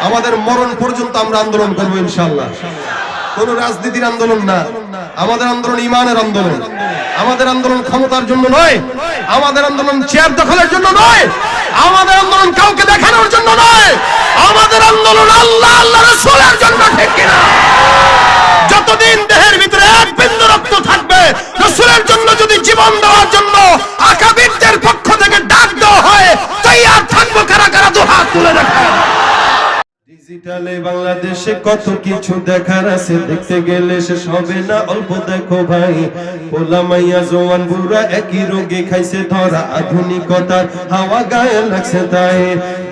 আমাদের মরণ পর্যন্ত আমরা আন্দোলন করব ইনশাআল্লাহ। কোন রাজনীতির আন্দোলন না, আমাদের আন্দোলন ঈমানের আন্দোলন। আমাদের আন্দোলন ক্ষমতার জন্য নয়, আমাদের আন্দোলন চেয়ার দখলের জন্য নয়, আমাদের আন্দোলন কাউকে দেখানোর জন্য নয়, আমাদের আন্দোলন আল্লাহ আল্লাহ রাসূলের জন্য। ঠিক কিনা? যতদিন দেহের ভিতরে এক বিন্দু রক্ত থাকবে, রাসূলের জন্য যদি জীবন দেওয়ার জন্য আকাবিরদের পক্ষ থেকে ডাক দেওয়া হয়, তৈয়ার থাকবো কারা কারা দুহাত তুলে রাখেন। ডিজিটালে বাংলাদেশে কত কিছু দেখার আছে, দেখতে গেলে শেষ হবে না। অল্প দেখো ভাই, পোলা মাইয়া জওয়ান বুড়া একই রোগে খাইছে ধরা, আধুনিকতার হাওয়া গায়ে লাগছে তাই।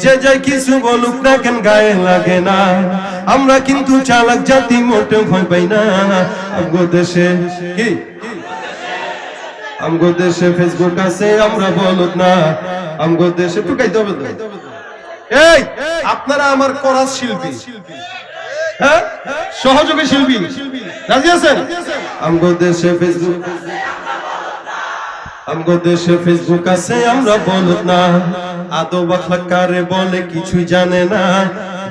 যে যাই কিছু বলুক না কেন গায়ে লাগে না, আমরা কিন্তু চালাক জাতি, মোটেও ভয় পাই না। আমগো দেশে কি, আমগো দেশে ফেসবুক আছে, আমরা বলুক না। আমগো দেশে টুকাইতে হবে তো। এই আপনারা আমার কোরাস শিল্পী, হ্যাঁ সহযোগী শিল্পী, রাজি আছেন? আমগো দেশে ফেসবুক, আমগো দেশে ফেসবুক আছে, আমরা বলুক না। আদব আখলাক কারে বলে কিছুই জানে না,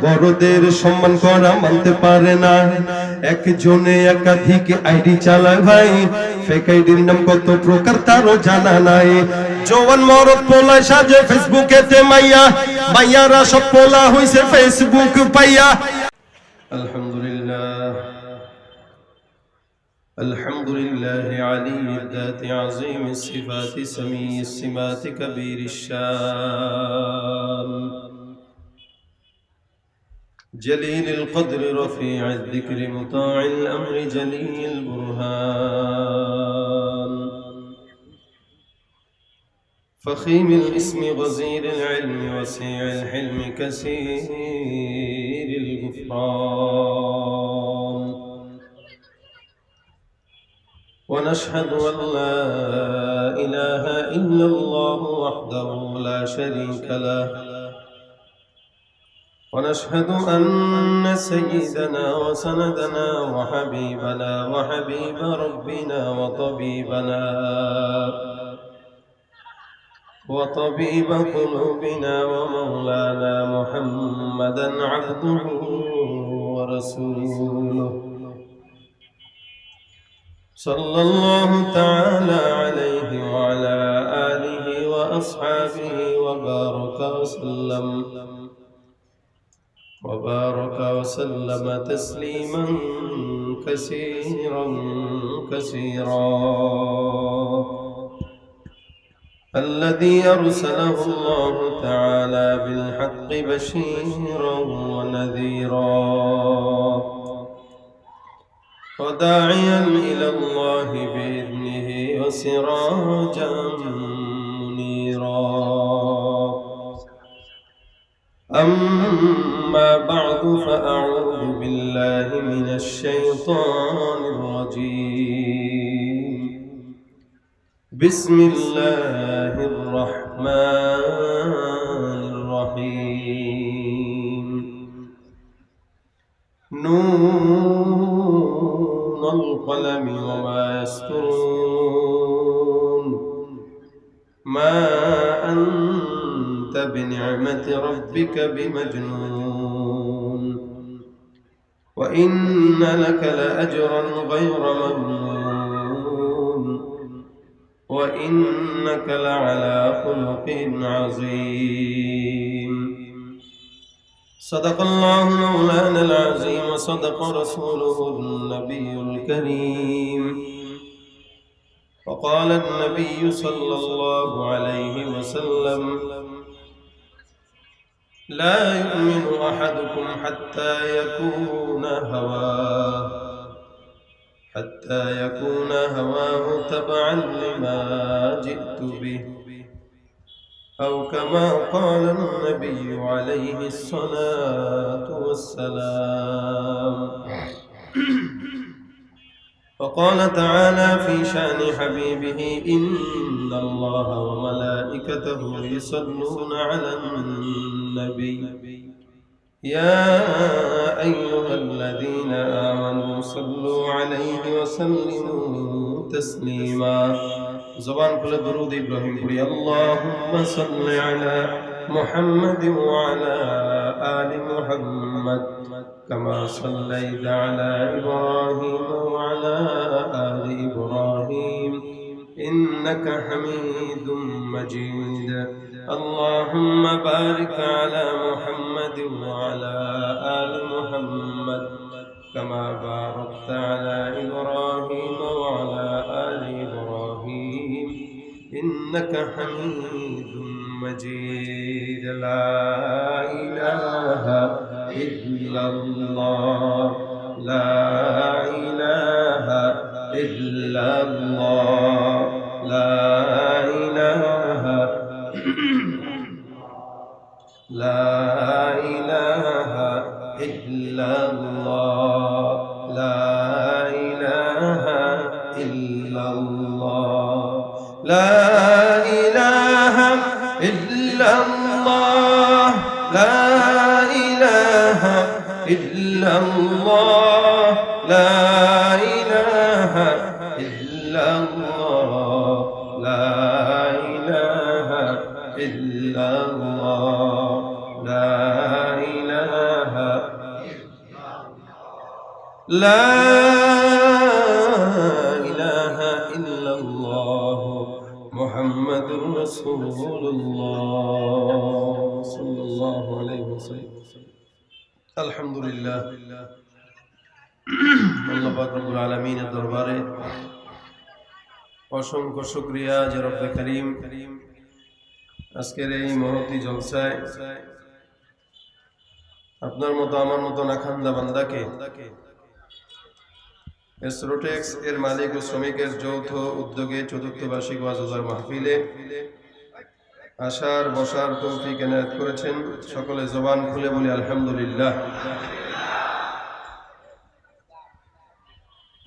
বড়দের সম্মান করা মানতে পারে না। একজনে একাধিক আইডি চালায় ভাই, ফেক আইডির নাম কত প্রকার তারও জানা নাই। জওয়ান মরদ পোলায় সাজে ফেসবুকেতে মাইয়া, মাইয়ারা সব পোলা হইছে ফেসবুক পাইয়া। আলহামদুলিল্লাহ, আলহামদুলিল্লাহ আলিয়্যিদ যাতি আযীমিস সিফাতি সামিয়্যিস সিমাতি কাবীরিশ শান জলিলিল কদরি রফি'আদ যিকরি মুতা'আল আমরি জলিল বুরহান فخيم الاسم غزير العلم وسيع الحلم كثير الغفران ونشهد أن لا إله إلا الله وحده لا شريك له ونشهد أن سيدنا وسندنا وحبيبنا وحبيب ربنا وطبيب قلوبنا ومولانا محمدا عبده ورسوله صلى الله تعالى عليه وعلى آله وأصحابه وبارك وسلم تسليما كثيرا الذي أرسله الله تعالى بالحق بشيرا ونذيرا وداعيا إلى الله بإذنه وسراجا منيرا أما بعد فأعوذ بالله من الشيطان الرجيم بسم الله الرحمن الرحيم نون القلم وما يسطرون ما أنت بنعمة ربك بمجنون وإن لك لأجرا غير ممنون وإنك لعلى خلق عظيم صدق الله مولانا العظيم وصدق رسوله النبي الكريم وقال النبي صلى الله عليه وسلم لا يؤمن أحدكم حتى يكون هواه تبعا لما جئت به أو كما قال النبي عليه الصلاة والسلام وقال تعالى في شأن حبيبه إن الله وملائكته يصلون على النبي يا أيها الذين آمنوا صلوا عليه وسلموا تسليما زبان كل درود إبراهيم قولي اللهم صل على محمد وعلى آل محمد محمد كما صليت على إبراهيم وعلى آل إبراهيم إنك حميد مجيد اللهم بارك على محمد وعلى آل محمد كما باركت على إبراهيم وعلى آل إبراهيم إنك حميد مجيد لا إله إلا الله لا إله إلا الله لا إله لا إله إلا الله لا إله إلا الله لا إله إلا الله لا إله إلا الله لا إله إلا الله لا إله إلا الله لا إله لا إله إلا الله محمد رسول الله صلى الله عليه وسلم الحمد لله আল্লাহ পাক রব্বুল আলামিনের দরবারে অসংখ্য শুকরিয়া যে রব্বে করিম আজকের এই মহতি জলসায় আপনার মতো আমার মতো নাখান্দা বান্দাকে এসরোটেক্স এর মালিক ও শ্রমিকের যৌথ উদ্যোগে চতুর্থ বার্ষিক ওয়াজ মাহফিলে আসার বসার তৌফিক এনায়েত করেছেন। সকলে জবান খুলে বলি আলহামদুলিল্লাহ।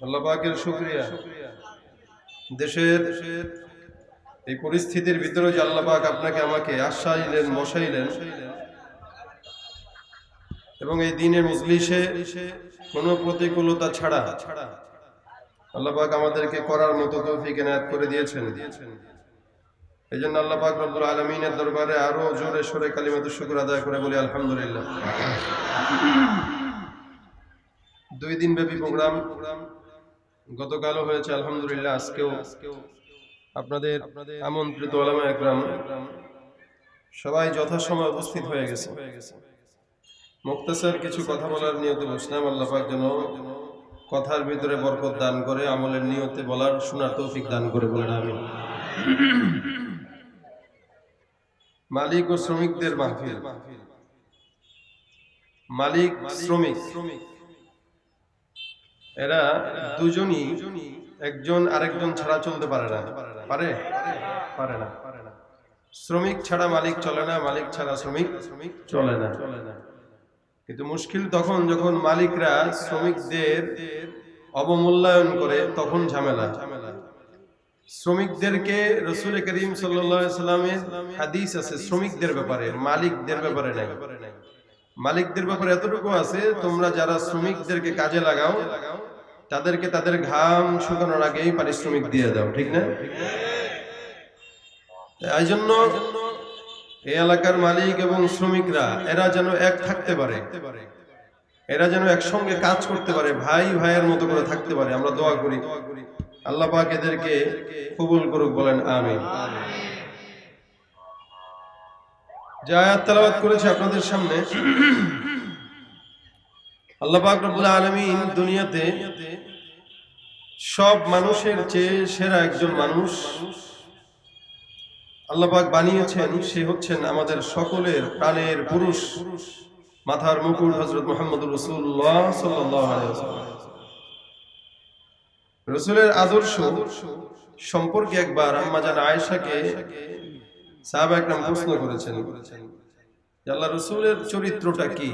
আল্লাহ পাকের শুকরিয়া, দেশের এই পরিস্থিতির ভিতরে যে আল্লাহ পাক আপনাকে আমাকে আসাইলেন, বসাইলেন এবং এই দিনের মজলিসে কোনো প্রতিকূলতা ছাড়া আল্লাহ পাক আমাদেরকে করার মতো তৌফিক এনায়েত করে দিয়েছেন। এই জন্য আল্লাহ পাক রব্বুল আলামিনের দরবারে আরো জোরে সোরে কালিমাতুশ শুকর আদায় করে বলি আলহামদুলিল্লাহ। 2 দিন ব্যাপী প্রোগ্রাম গতকালও হয়েছে আলহামদুলিল্লাহ, আজকেও আপনাদের আমন্ত্রিত উলামা একরাম সবাই যথাসময়ে উপস্থিত হয়ে গেছে। মুক্তাসার কিছু কথা বলার নিয়তে বসলাম। আল্লাহ পাক যেন কথার ভিতরে বরকত দান করে, আমলের নিয়তে বলার শোনার তৌফিক দান করে বলেন আমিন। মালিক ও শ্রমিকদের মাহফিল। মালিক শ্রমিক এরা দুজনই একজন আরেকজন ছাড়া চলতে পারে না। পারে না। শ্রমিক ছাড়া মালিক চলে না, মালিক ছাড়া শ্রমিক চলে না। কিন্তু মুশকিল তখন যখন মালিকরা শ্রমিকদের অবমূল্যায়ন করে, তখন ঝামেলা। শ্রমিকদেরকে রাসূল করিম সাল্লাল্লাহু আলাইহি সাল্লামের হাদিস আছে শ্রমিকদের ব্যাপারে, মালিকদের ব্যাপারে নাই। মালিকদের ব্যাপারে এতটুকু আছে, তোমরা যারা শ্রমিকদেরকে কাজে লাগাও তাদেরকে তাদের ঘাম শুকানোর আগেই পারিশ্রমিক দিয়ে দাও, ঠিক না? এই জন্য এই এলাকার মালিক এবং শ্রমিকরা এরা যেন এক থাকতে পারে, এরা যেন একসঙ্গে কাজ করতে পারে, ভাই ভাইয়ের মতো করে থাকতে পারে। আমরা দোয়া করি আল্লাহ পাক এদেরকে কবুল করুক, বলেন আমিন। যে আয়াত তেলাওয়াত করেছে আপনাদের সামনে, আল্লাহ পাক রব্বুল আলামিন দুনিয়াতে সব মানুষের চেয়ে সেরা একজন মানুষ আল্লাহ পাক বানিয়েছেন। সে হচ্ছেন আমাদের সকলের প্রাণের পুরুষ, মাথার মুকুট হযরত মুহাম্মদুর রাসূলুল্লাহ সাল্লাল্লাহু আলাইহি ওয়াসাল্লাম। রাসূলের আদর্শ সম্পর্কে একবার আম্মা জান আয়েশাকে সাহাবা একরাম প্রশ্ন করেছেন যে আল্লাহ রাসূলের চরিত্রটা কি?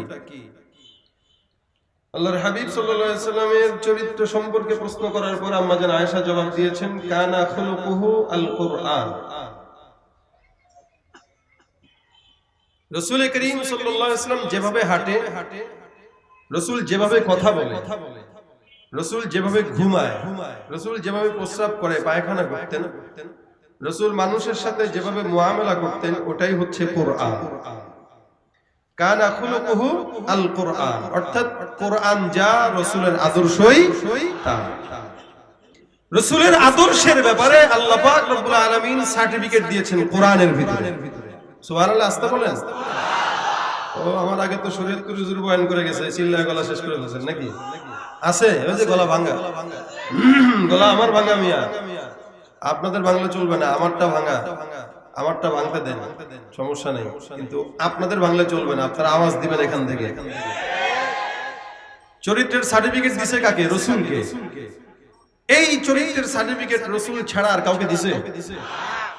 আল্লাহর হাবিব সাল্লাল্লাহু আলাইহি ওয়াসাল্লামের চরিত্র সম্পর্কে প্রশ্ন করার পর আম্মা জান আয়েশা জবাব দিয়েছেন, কানা খুলুকুহু আল কুরআন। রাসূল করিম সাল্লাল্লাহু আলাইহি ওয়াসাল্লাম যেভাবে হাঁটে, রাসূল যেভাবে কথা বলে, রাসূল যেভাবে ঘুমায়, রাসূল যেভাবে প্রস্রাব করে, পায়খানা করতেন, রাসূল মানুষের সাথে যেভাবে মুআমালা করতেন, ওটাই হচ্ছে কোরআন। কানা খুলুকুহু আল কোরআন, অর্থাৎ কোরআন যা রাসূলের আদর্শই তা। রাসূলের আদর্শের ব্যাপারে আল্লাহ পাক রব্বুল আলামিন সার্টিফিকেট দিয়েছেন কোরআনের ভিতরে। সুবহানাল্লাহ, আস্তে বলেন। ও আমার আগে তো শরীয়তপুর হুজুর বয়ান করে গেছে, চিল্লায় গলা শেষ করে ফেলেছেন নাকি? আছে ওই যে গলা ভাঙা, গলা আমার ভাঙা মিয়া, আপনাদের বাংলা চলবে না, আমারটা ভাঙা, আমারটা ভাঙতে দেন, সমস্যা নেই, কিন্তু আপনাদের বাংলা চলবে না, আপনারা আওয়াজ দিবেন এখান থেকে। চরিত্রের সার্টিফিকেট দিছে কাকে? রাসূলকে। এই চরিত্রের সার্টিফিকেট রাসূল ছাড়া আর কাউকে দিছে?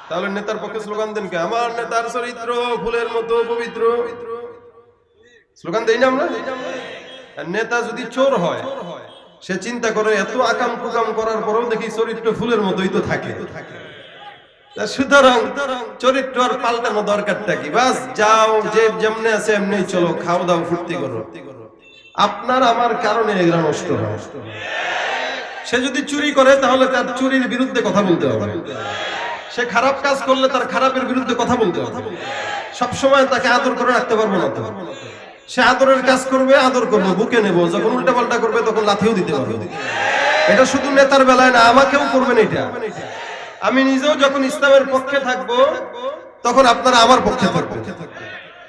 তাহলে নেতার পক্ষে স্লোগান দেন কে? আমার নেতার চরিত্র ফুলের মতো পবিত্র, স্লোগান দেই না আমরা? আর নেতা যদি চোর হয়, সে চিন্তা করে এত আকাম কুকাম করার পরেও দেখি চরিত্র ফুলের মতোই তো থাকে। সুতরাং চরিত্র আর পাল্টানো দরকারটা কি? বাস যাও, যে যেমনে আছে এমনি চলো, খাও দাও, ফুর্তি করো। আপনার আমার কারণে এগুলো নষ্ট হয়। সে যদি চুরি করে তাহলে তার চুরির বিরুদ্ধে কথা বলতে হবে, সে খারাপ কাজ করলে তার খারাপের বিরুদ্ধে কথা বলতে হবে। সবসময় তাকে আদর করে রাখতে পারবো না তো। সে আদরের কাজ করবে, আদর করবো, বুকে নেবো, যখন উল্টা পাল্টা করবে তখন লাথিও দিতে পারবো। এটা শুধু নেতার বেলায় না, আমাকেও করবেন এটা। আমি নিজেও যখন ইসলামের পক্ষে থাকবো তখন আপনারা আমার পক্ষে থাকবেন।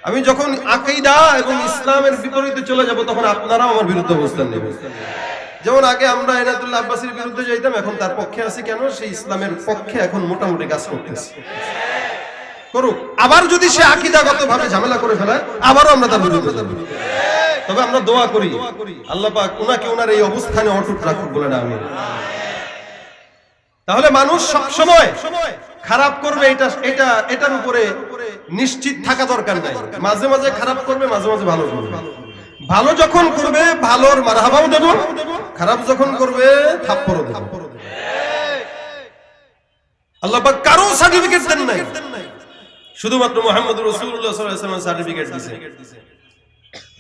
আমি যখন আকীদা এবং ইসলামের বিপরীতে চলে যাব তখন আপনারাও আমার বিরুদ্ধে অবস্থান নেবেন। যেমন আগে আমরা এনায়েতুল্লাহ আব্বাসীর বিরুদ্ধে যাইতাম, এখন তার পক্ষে আছি কেন? সেই ইসলামের পক্ষে এখন মোটামুটি কাজ করতেছে, করুক। আবার যদি সে আকীদাগত ভাবে ঝামেলা করে ফেলে, আবারও আমরা তার বিরুদ্ধে যাব। তবে আমরা দোয়া করি আল্লাহ পাক উনাকে উনার এই অবস্থানে অটুট রাখুক বলে না আমি। তাহলে মানুষ সব সময় খারাপ করবে, এটার উপরে নিশ্চিত থাকা দরকার নাই। মাঝে মাঝে খারাপ করবে, মাঝে মাঝে ভালো করবে। ভালো যখন করবে ভালোর মারহাবাও দেব, খারাপ যখন করবে থাপ্পড়ও দেব। আল্লাহ পাক কারো সার্টিফিকেট দেন নাই, শুধুমাত্র মুহাম্মদুর রাসূলুল্লাহ সাল্লাল্লাহু আলাইহি ওয়াসাল্লাম সার্টিফিকেট দিয়েছে।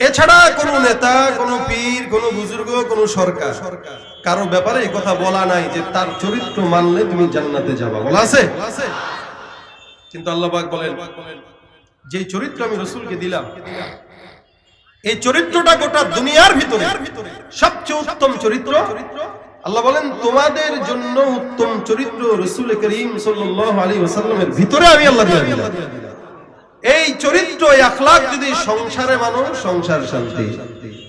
এছাড়া কোন নেতা, কোন পীর, কোন বুজুর্গ, কোন সরকার কারো ব্যাপারে এই কথা বলা নাই যে তার চরিত্র মানলে তুমি জান্নাতে যাবা, বলা আছে? কিন্তু আল্লাহ পাক বলেন যে চরিত্র আমি রাসূলকে দিলাম, এই চরিত্রটা গোটা দুনিয়ার ভিতরে সবচেয়ে উত্তম চরিত্র। আল্লাহ বলেন তোমাদের জন্য উত্তম চরিত্র রাসূল করিম সাল্লাল্লাহু আলাইহি ওয়াসাল্লামের ভিতরে আমি আল্লাহ দিয়ে দিলাম। এই চরিত্র, এই আখলাক যদি সংসারে মানো, সংসার শান্তি।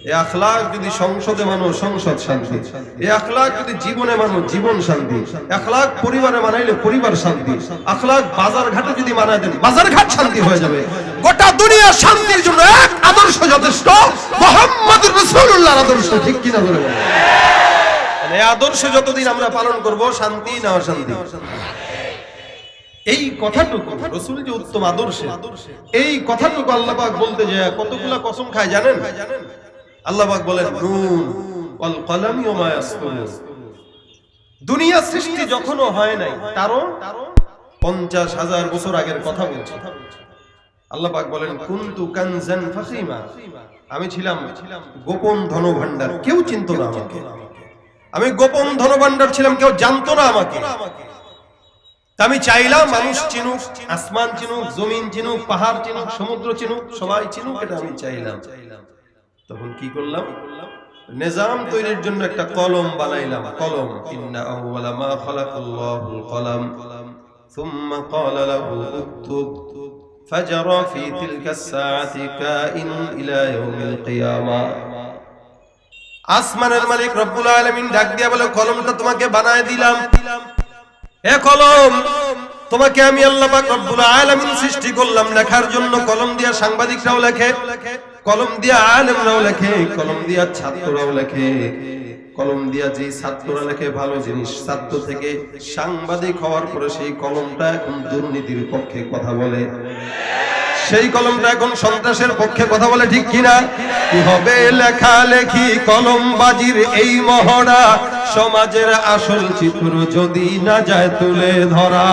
এই আখলাক যদি সংসদে মানো, সংসদ শান্তি। এই আখলাক যদি জীবনে মানো, জীবন শান্তি। আখলাক পরিবারে মানাইলে পরিবার শান্তি। আখলাক বাজার ঘাটে যদি মানায় দেন, বাজার ঘাট শান্তি হয়ে যাবে। গোটা দুনিয়া শান্তির জন্য এক আদর্শ যথেষ্ট, মুহাম্মদুর রাসূলুল্লাহর আদর্শ। ঠিক কিনা বলে বলেন? এই আদর্শ যতদিন আমরা পালন করব, শান্তি না অশান্তি। এই কথাটুকু রাসূল যে উত্তম আদর্শে, এই কথাটুকু আল্লাহ পাক বলতে যায় কতগুলা কসম খায় জানেন? আল্লাহ পাক বলেন নুন ওয়াল কলামি ওয়া মা ইয়াসতুরুন। দুনিয়া সৃষ্টি যখনও হয় নাই তারও 50,000 বছর আগের কথা বলছে। আল্লাহ পাক বলেন কুনতু কানজান ফাখিমা, আমি ছিলাম গোপন ধনভাণ্ডার, কেউ চিনতো না আমাকে। আমি গোপন ধনভাণ্ডার ছিলাম, কেউ জানতো না আমাকে। আমি চাইলাম মানুষ চিনুক, আসমান চিনুক, জমিন চিনুক, পাহাড় চিনুক, সমুদ্র চিনুক, সবাই চিনুক, এটা আমি চাইলাম। তখন কি করলাম? নিজাম তৈরির জন্য একটা কলম বানাইলাম। কলম, ইন্না আউওয়ালা মা খালাকাল্লাহুল কলম সুম্মা ক্বালা লাহু উকতুব ফাজারা ফি তিলকাস সাআতি কাইনুন ইলা ইয়াউমিল কিয়ামা। আসমানের মালিক রব্বুল আলামিন ডাক দিয়া বলে কলমটা তোমাকে বানায় দিলাম। এ কলম, তোমাকে আমি আল্লাহ পাক রব্বুল আলামিন সৃষ্টি করলাম লেখার জন্য। কলম দিয়া সাংবাদিকরাও লেখে, কলম দিয়া আলেমরাও লেখে, কলম দিয়া ছাত্ররাও লেখে। কলম দিয়া যে ছাত্ররা লেখে ভালো জিনিস, ছাত্র থেকে সাংবাদিক হওয়ার পরে সেই কলমটা এখন দুর্নীতির পক্ষে কথা বলে, সেই কলমটা এখন সন্ত্রাসের পক্ষে কথা বলে। ঠিক কিনা? কি হবে লেখালেখি কলমবাজির এই মহড়া, সমাজের আসল চিত্র যদি না যায় তুলে ধরা।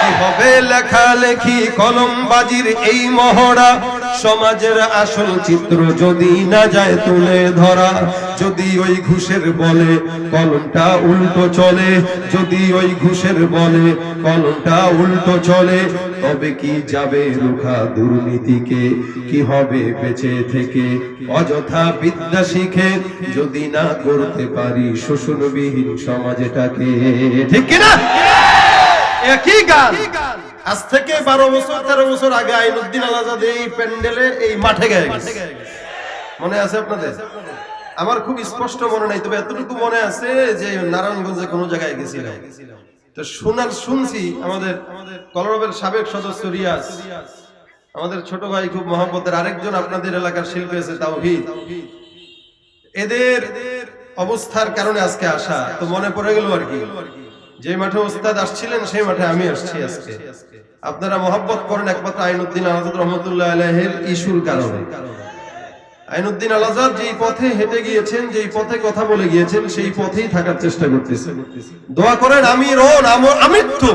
কি হবে লেখালেখি কলমবাজির এই মহড়া, সমাজের আসল চিত্র যদি না যায় তুলে ধরা, যদি ওই ঘুষের বলে কলমটা উল্টো চলে, যদি ওই ঘুষের বলে কলমটা উল্টো চলে, তবে কি যাবে রুখা দুর্নীতিকে, কি হবে বেঁচে থেকে অযথা বিদ্যা শিখে, যদি না করতে পারি শোষণবিহীন সমাজটাকে। ঠিক কিনা? একই গান আজ থেকে 12 বছর 13 বছর আগে আইনুদ্দিন আল আজাদ এই প্যান্ডেলে এই মাঠে গেছে, মনে আছে আপনাদের? আমার খুব স্পষ্ট মনে নাই, তবে এতটুকু মনে আছে যে নারায়ণগঞ্জে কোনো জায়গায় গেছিলাম, তো শুনছি আমাদের কলরবের সাবেক সদস্য রিয়াজ, আমাদের ছোট ভাই খুব মহব্বতের আরেকজন আপনাদের এলাকার শিল্পী আছে তাওহীদ, এদের অবস্থার কারণে আজকে আসা, তো মনে পড়ে গেল আর কি, যে মাঠে ওস্তাদ আসছিলেন সেই মাঠে আমি আসছি আজকে। আপনারা মহব্বত করেন একমাত্র আইনুদ্দিন আল আজাদ রহমতুল্লাহ আলাইহির ইস্যুর কারণে। আইনুদ্দিন আল আজাদ যেই পথে হেঁটে গিয়েছেন, যেই পথে কথা বলে গিয়েছেন, সেই পথেই থাকার চেষ্টা করতেছেন। দোয়া করেন আমৃত্যু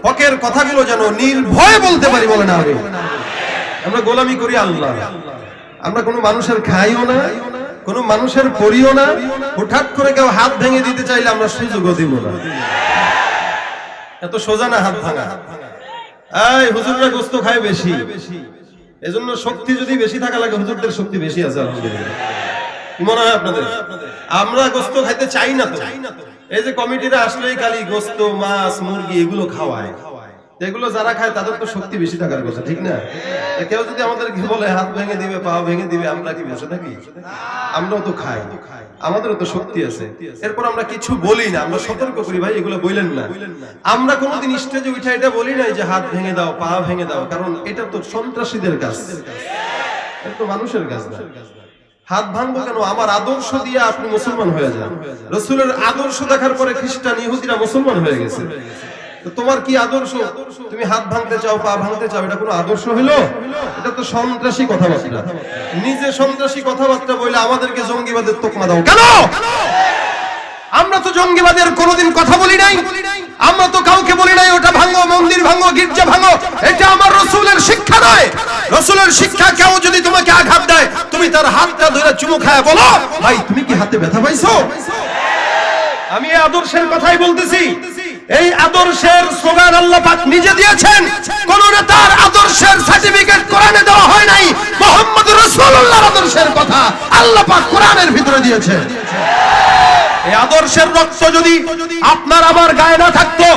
হকের কথাগুলো যেন নির্ভয়ে বলতে পারি, বলেন আমিন। আমরা গোলামি করি আল্লাহ, আমরা কোনো মানুষের খাইও না, কোনো মানুষের পড়িও না, হঠাৎ করে কেউ হাত ভেঙে দিতে চাইলে আমরা সুযোগও দিব না। এত সোজা না হাত ভাঙা। এই হুজুররা গোস্ত খায় বেশি, এজন্য শক্তি যদি বেশি থাকা লাগে, হুজুরদের শক্তি বেশি আছে আলহামদুলিল্লাহ। কি মনে হয় আপনাদের? আমরা গোস্ত খাইতে চাই না তো, এই যে কমিটিরা আসলেই খালি গোস্ত মাছ মুরগি এগুলো খাওয়ায়, এগুলো যারা খায় তাদের তো শক্তি বেশি থাকার কথা, ঠিক না? কেউ যদি আমাদের বলে হাত ভেঙে দিবে পা ভেঙে দিবে, আমরা কি বসে থাকি? আমরাও তো খাই, আমাদেরও তো শক্তি আছে, এরপর আমরা কিছু বলি না, আমরা সতর্ক করি ভাই এগুলো বললেন না। আমরা কোনোদিন স্টেজে উঠে এটা বলি নাই যে হাত ভেঙে দাও পা ভেঙে দাও, কারণ এটা তো সন্ত্রাসীদের কাজ, এটা তো মানুষের কাজ না। হাত ভাঙবো কেন? আমার আদর্শ দিয়ে আপনি মুসলমান হয়ে যান। রাসূলের আদর্শ দেখার পরে খ্রিস্টান ইহুদিরা মুসলমান হয়ে গেছে, তো তোমার কি আদর্শ? তুমি হাত ভাঙতে চাও পা ভাঙতে চাও, এটা কোনো আদর্শ হলো? এটা তো সন্ত্রাসী কথাবার্তা। নিজে সন্ত্রাসী কথাবার্তা বলে আমাদেরকে জঙ্গিবাদের তকমা দাও কেন? আমরা তো জঙ্গিবাদের কোনোদিন কথা বলি নাই, আমরা তো কাউকে বলি নাই ওটা ভাঙো, মন্দির ভাঙো, গির্জা ভাঙো, এটা আমার রাসূলের শিক্ষা নয়। রাসূলের শিক্ষা, কেউ যদি তোমাকে আঘাত দেয় তুমি তার হাতটা ধরে চুমু খায় বলো, ভাই তুমি কি হাতে ব্যথা পাইছো? আমি এই আদর্শের কথাই বলতেছি। এই আদর্শের স্লোগান আল্লাহ পাক নিজে দিয়েছেন, কোন নেতার আদর্শের সার্টিফিকেট কোরআনে দেওয়া হয় নাই। মুহাম্মদ রাসূলুল্লাহর আদর্শের কথা আল্লাহ পাক কোরআনের ভিতরে দিয়েছেন। এই আদর্শের রক্ত যদি আপনার আমার গায়ে না থাকতো,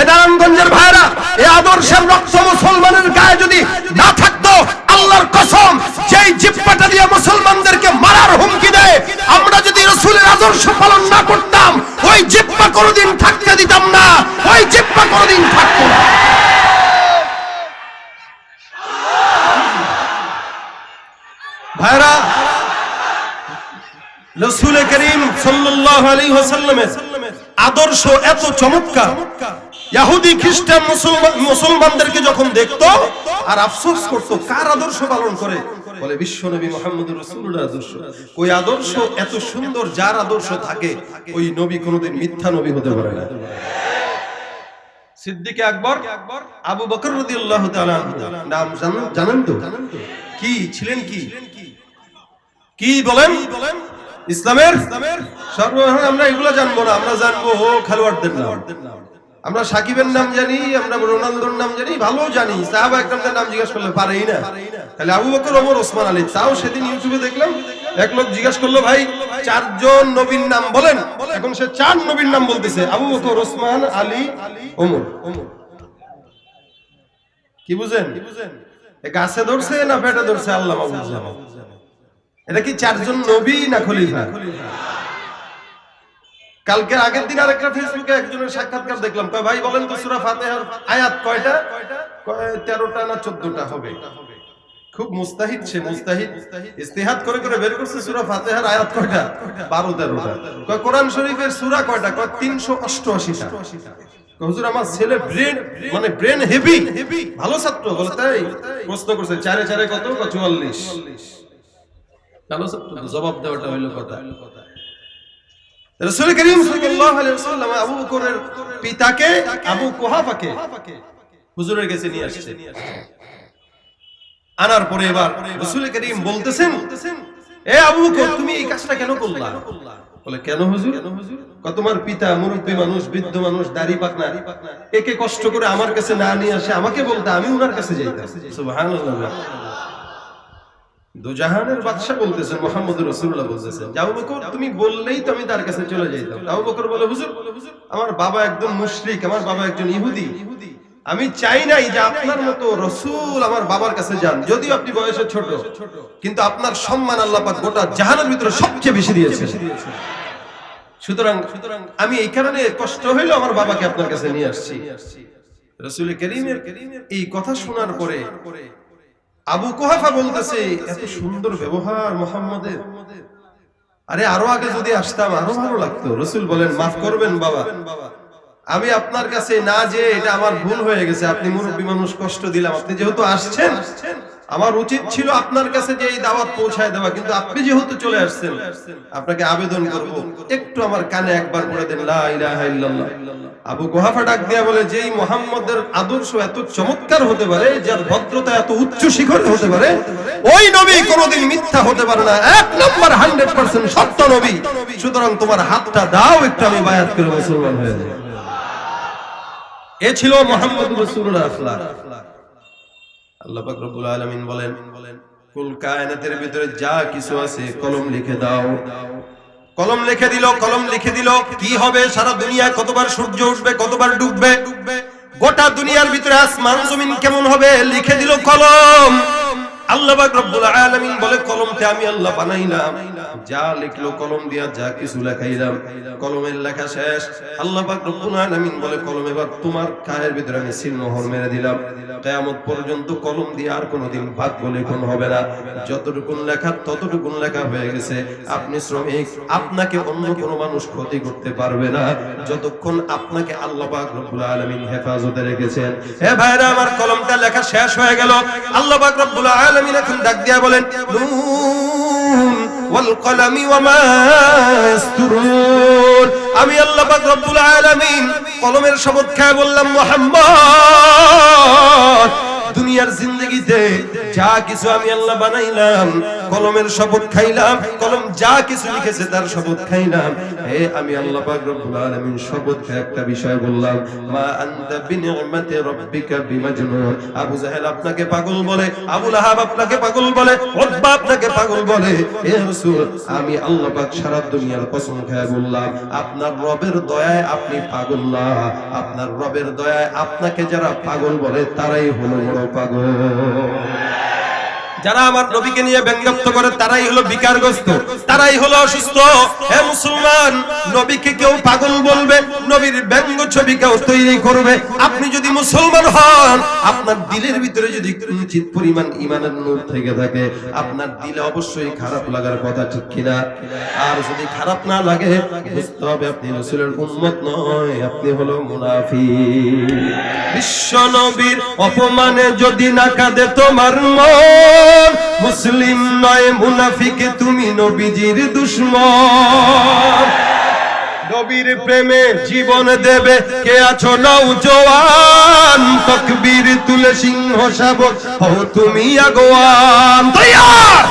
এ নারায়ণগঞ্জের ভাইরা, এই আদর্শের রক্ত মুসলমানের গায়ে যদি না থাকতো, আল্লাহর কসম, যেই জিহ্বাটা দিয়ে মুসলমানদেরকে মারার হুমকি দেয়, আমরা যদি রাসূলের আদর্শ পালন না করতাম, ওই জিহ্বা কোনোদিন থাকতে দিতাম না, ওই জিহ্বা কোনোদিন থাকতো না। ভাইরা, রাসূল করিম সাল্লাল্লাহু আলাইহি ওয়াসাল্লামের আদর্শ এত চমৎকার, ইহুদি খ্রিস্টান মুসলমানদেরকে যখন দেখতো আর আফসোস করতো কার আদর্শ পালন করে, বলে বিশ্বনবী মুহাম্মদুর রাসূলুল্লাহর আদর্শ। ওই আদর্শ এত সুন্দর, যার আদর্শ থাকে ওই নবী কোনোদিন মিথ্যা নবী হতে পারে না। সিদ্দিক আকবর আবু বকর রাদিয়াল্লাহু তাআলা নাম জানেন তো? কি ছিলেন? কি বলেন? ইসলামের সর্বপ্রথম আমরা এগুলো জানবো না, আমরা জানবো খেলোয়াড়দের নাম। আমরা সাকিবের নাম জানি, আমরা রোনালদোর নাম জানি, ভালো জানি, সাহাবা একরামদের নাম জিজ্ঞাসা করলে পারেই না। তাহলে আবু বকর, ওমর, ওসমান, আলী। তাও সেদিন ইউটিউবে দেখলাম এক লোক জিজ্ঞাসা করলো, ভাই 4 জন নবীর নাম বলেন। এখন সে 4 নবীর নাম বলতেছে, আবু বকর, ওসমান, আলী, ওমর। কি বুঝেন? গাছে ধরছে না পেটে ধরছে আল্লাহ মাবুদ জানে। এটা কি 4 জন নবী না খলিফা? কালকে আগের দিন আরেকটা ফেসবুকে একজনের সাক্ষাৎকার দেখলাম, কয় ভাই বলেন তো সূরা ফাতিহার আয়াত কয়টা? 13টা না 14টা হবে। খুব মুস্তাহিদ, সে মুস্তাহিদ ইস্তিহাদ করে করে বের করছে সূরা ফাতিহার আয়াত কয়টা? 12-13টা। কয় কোরআন শরীফের সূরা কয়টা? কয় 388টা। হুজুর আমার ছেলে ব্রেন হেভি, ভালো ছাত্র। বলে তাই? প্রশ্ন করছে 4 4 কত? 44। ভালো ছাত্র, জবাব দেওয়াটা হইল কথা। রাসূল করিম সাল্লাল্লাহু আলাইহি ওয়াসাল্লাম আবু বকরের পিতাকে, আবু কুহাফাকে হুজুরের কাছে নিয়ে আসছে। আনার পরে এবার রাসূল করিম বলতেছেন, এ আবু বকর তুমি এই কাজটা কেন করলা? বলে কেন হুজুর? তোমার পিতা মুরব্বী মানুষ, বৃদ্ধ মানুষ, দাড়ি পাকনা, একে কষ্ট করে আমার কাছে না নিয়ে আসে আমাকে বলতে আমি উনার কাছে যাইতাম। সুবহানাল্লাহ। দুজাহানের বাদশা বলতেছেন, মুহাম্মদুর রাসূলুল্লাহ বলতেছেন, আবু বকর তুমি বললেই তো আমি তার কাছে চলে যাইতাম। আবু বকর বলে, হুজুর আমার বাবা একদম মুশরিক, আমার বাবা একজন ইহুদি, আমি চাই নাই যে আপনার মতো রাসূল আমার বাবার কাছে যান, যদিও আপনি বয়সে ছোট, কিন্তু আপনার সম্মান আল্লাহ পাক গোটা জাহানের ভিতরে সবচেয়ে বেশি দিয়েছে। সুতরাং আমি এই কারণে কষ্ট হইলো আমার বাবাকে আপনার কাছে নিয়ে আসছি। রাসূল কারীমের এই কথা শোনার পরে আবু কুহাফা বলতেছে, এত সুন্দর ব্যবহার মুহাম্মদের, আরে আরো আগে যদি আসতাম আরো ভালো লাগতো। রাসূল বলেন, মাফ করবেন বাবা, আমি আপনার কাছে না যে এটা আমার ভুল হয়ে গেছে, আপনি মুরব্বী মানুষ, কষ্ট দিলাম। আপনি যেহেতু আসছেন আমার উচিত ছিল আপনার কাছে যে এই দাওয়াত পৌঁছায় দেওয়া, কিন্তু আপনি যেহেতু চলে আসছেন আপনাকে আবেদন করব একটু আমার কানে একবার পড়ে দেন লা ইলাহা ইল্লাল্লাহ। আবু কুহাফা ডাক দিয়া বলে, যেই মুহাম্মদের আদর্শ এত চমৎকার হতে পারে, যার ভদ্রতা এত উচ্চ শিখরে হতে পারে, ওই নবী কোনোদিন মিথ্যা হতে পারে না, এক নাম্বার 100% সত্য নবী। সুতরাং তোমার হাতটা দাও, একটু আমি বায়াত করে মুসলমান হয়ে যাই। এ ছিল মুহাম্মদুর রাসূলুল্লাহ আখলাক। আল্লাহ পাক রব্বুল আলামিন বলেন, কুল কায়নাতের ভিতরে যা কিছু আছে কলম লিখে দাও। কলম লিখে দিল, কলম লিখে দিল। কি হবে? সারা দুনিয়ায় কতবার সূর্য উঠবে, কতবার ডুববে, গোটা দুনিয়ার ভিতরে আসমান জমিন কেমন হবে, লিখে দিল কলম। আল্লাহ পাক রব্বুল আলামিন বলে, কলমতে আমি আল্লাহ বানাইলাম, যা লিখলো কলম দিয়া যা কিছু লেখাইলাম, কলমের লেখা শেষ। আল্লাহ পাক রব্বুল আলামিন বলে, কলম এবার তোমার কায়ের ভিতরে আমি সিলমোহর মেরে দিলাম। কিয়ামত পর্যন্ত কলম দিয়ে আর কোনোদিন ভাগ্য লেখন হবে না। যতটুকুন লেখা ততটুকুন লেখা হয়ে গেছে। আপনি শ্রমিক, আপনাকে অন্য কোনো মানুষ ক্ষতি করতে পারবে না যতক্ষণ আপনাকে আল্লাহ পাক রব্বুল আলামিন হেফাজতে রেখেছেন। হে ভাইরা আমার, কলমটা লেখা শেষ হয়ে গেল। আল্লাহ পাক রব্বুল আলামিন এখন ডাক দিয়া বলেন, নুন ওয়াল কলামি ওয়া মা ইয়াসতুরুন। আমি আল্লাহ পাক রব্বুল আলামিন কলমের শপথ খেয়ে বললাম, মুহাম্মদ দুনিয়ার জিন্দেগিতে যা কিছু আমি আল্লাহ বানাইলাম, কলমের শপথ খাইলাম, কলম যা কিছু লিখেছে তার শপথ খাইলাম। হে আমি আল্লাহ পাক রব্বুল আলামিন শপথ খেয়ে একটা বিষয় বললাম, মা আনতা বিনি'মাতি রাব্বিকা বিমাজনুন। আবু জাহেল আপনাকে পাগল বলে, আবু লাহাব আপনাকে পাগল বলে, উতবা আপনাকে পাগল বলে। হে রাসূল, আমি আল্লাহ পাক সারা দুনিয়ার কসম খেয়ে বললাম, আপনার রবের দয়ায় আপনি পাগল না, আপনার রবের দয়ায় আপনাকে যারা পাগল বলে তারাই হলো বড় পাগল। যারা আমার নবীকে নিয়ে ব্যঙ্গাত্ব করে তারাই হলো বিকারগ্রস্ত, তারাই হলো অসুস্থ। হে মুসলমান, নবীকে কেউ পাগল বলবে, নবীর ব্যঙ্গ ছবি কেউ তৈরি করবে, আপনি যদি মুসলমান হন, আপনার দিলের ভিতরে যদি কিঞ্চিত পরিমাণ ঈমানের নূর থেকে থাকে, আপনার দিলে অবশ্যই খারাপ লাগার কথা, ঠিক কিনা? আর যদি খারাপ না লাগে, বুঝতে হবে আপনি রাসূলের উম্মত নয়, আপনি হলো মুনাফিক। বিশ্ব নবীর অপমানে যদি না কাঁদে তোমার মন, মুসলিম নয় মুনাফিক, তুমি নবীজির দুশমন। নবীর প্রেমে জীবন দেবে কে আছো নওজোয়ান, তাকবীর তুলে সিংহ শাবক হও তুমি আগোয়ান। তৈয়ার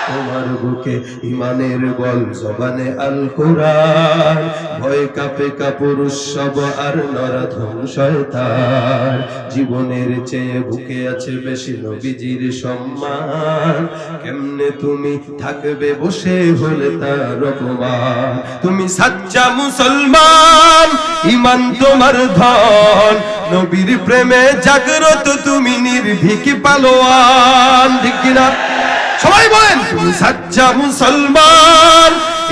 তোমার বুকে ঈমানের বল, জবানে আল কোরআন, ভয় কাঁপে কাপুরুষ সব আর নরাধম শয়তান। জীবনের চেয়ে বুকে আছে বেশি নবীজির সম্মান, কেমনে তুমি থাকবে বসে হলে তার অপমান। তুমি সাচ্চা মুসলমান, ঈমান তোমার ধন, নবীর প্রেমে জাগ্রত তুমি নির্ভীক পালোয়ান, ঠিক কিনা? সবাই বলেন, তুমি সাচ্চা মুসলমান,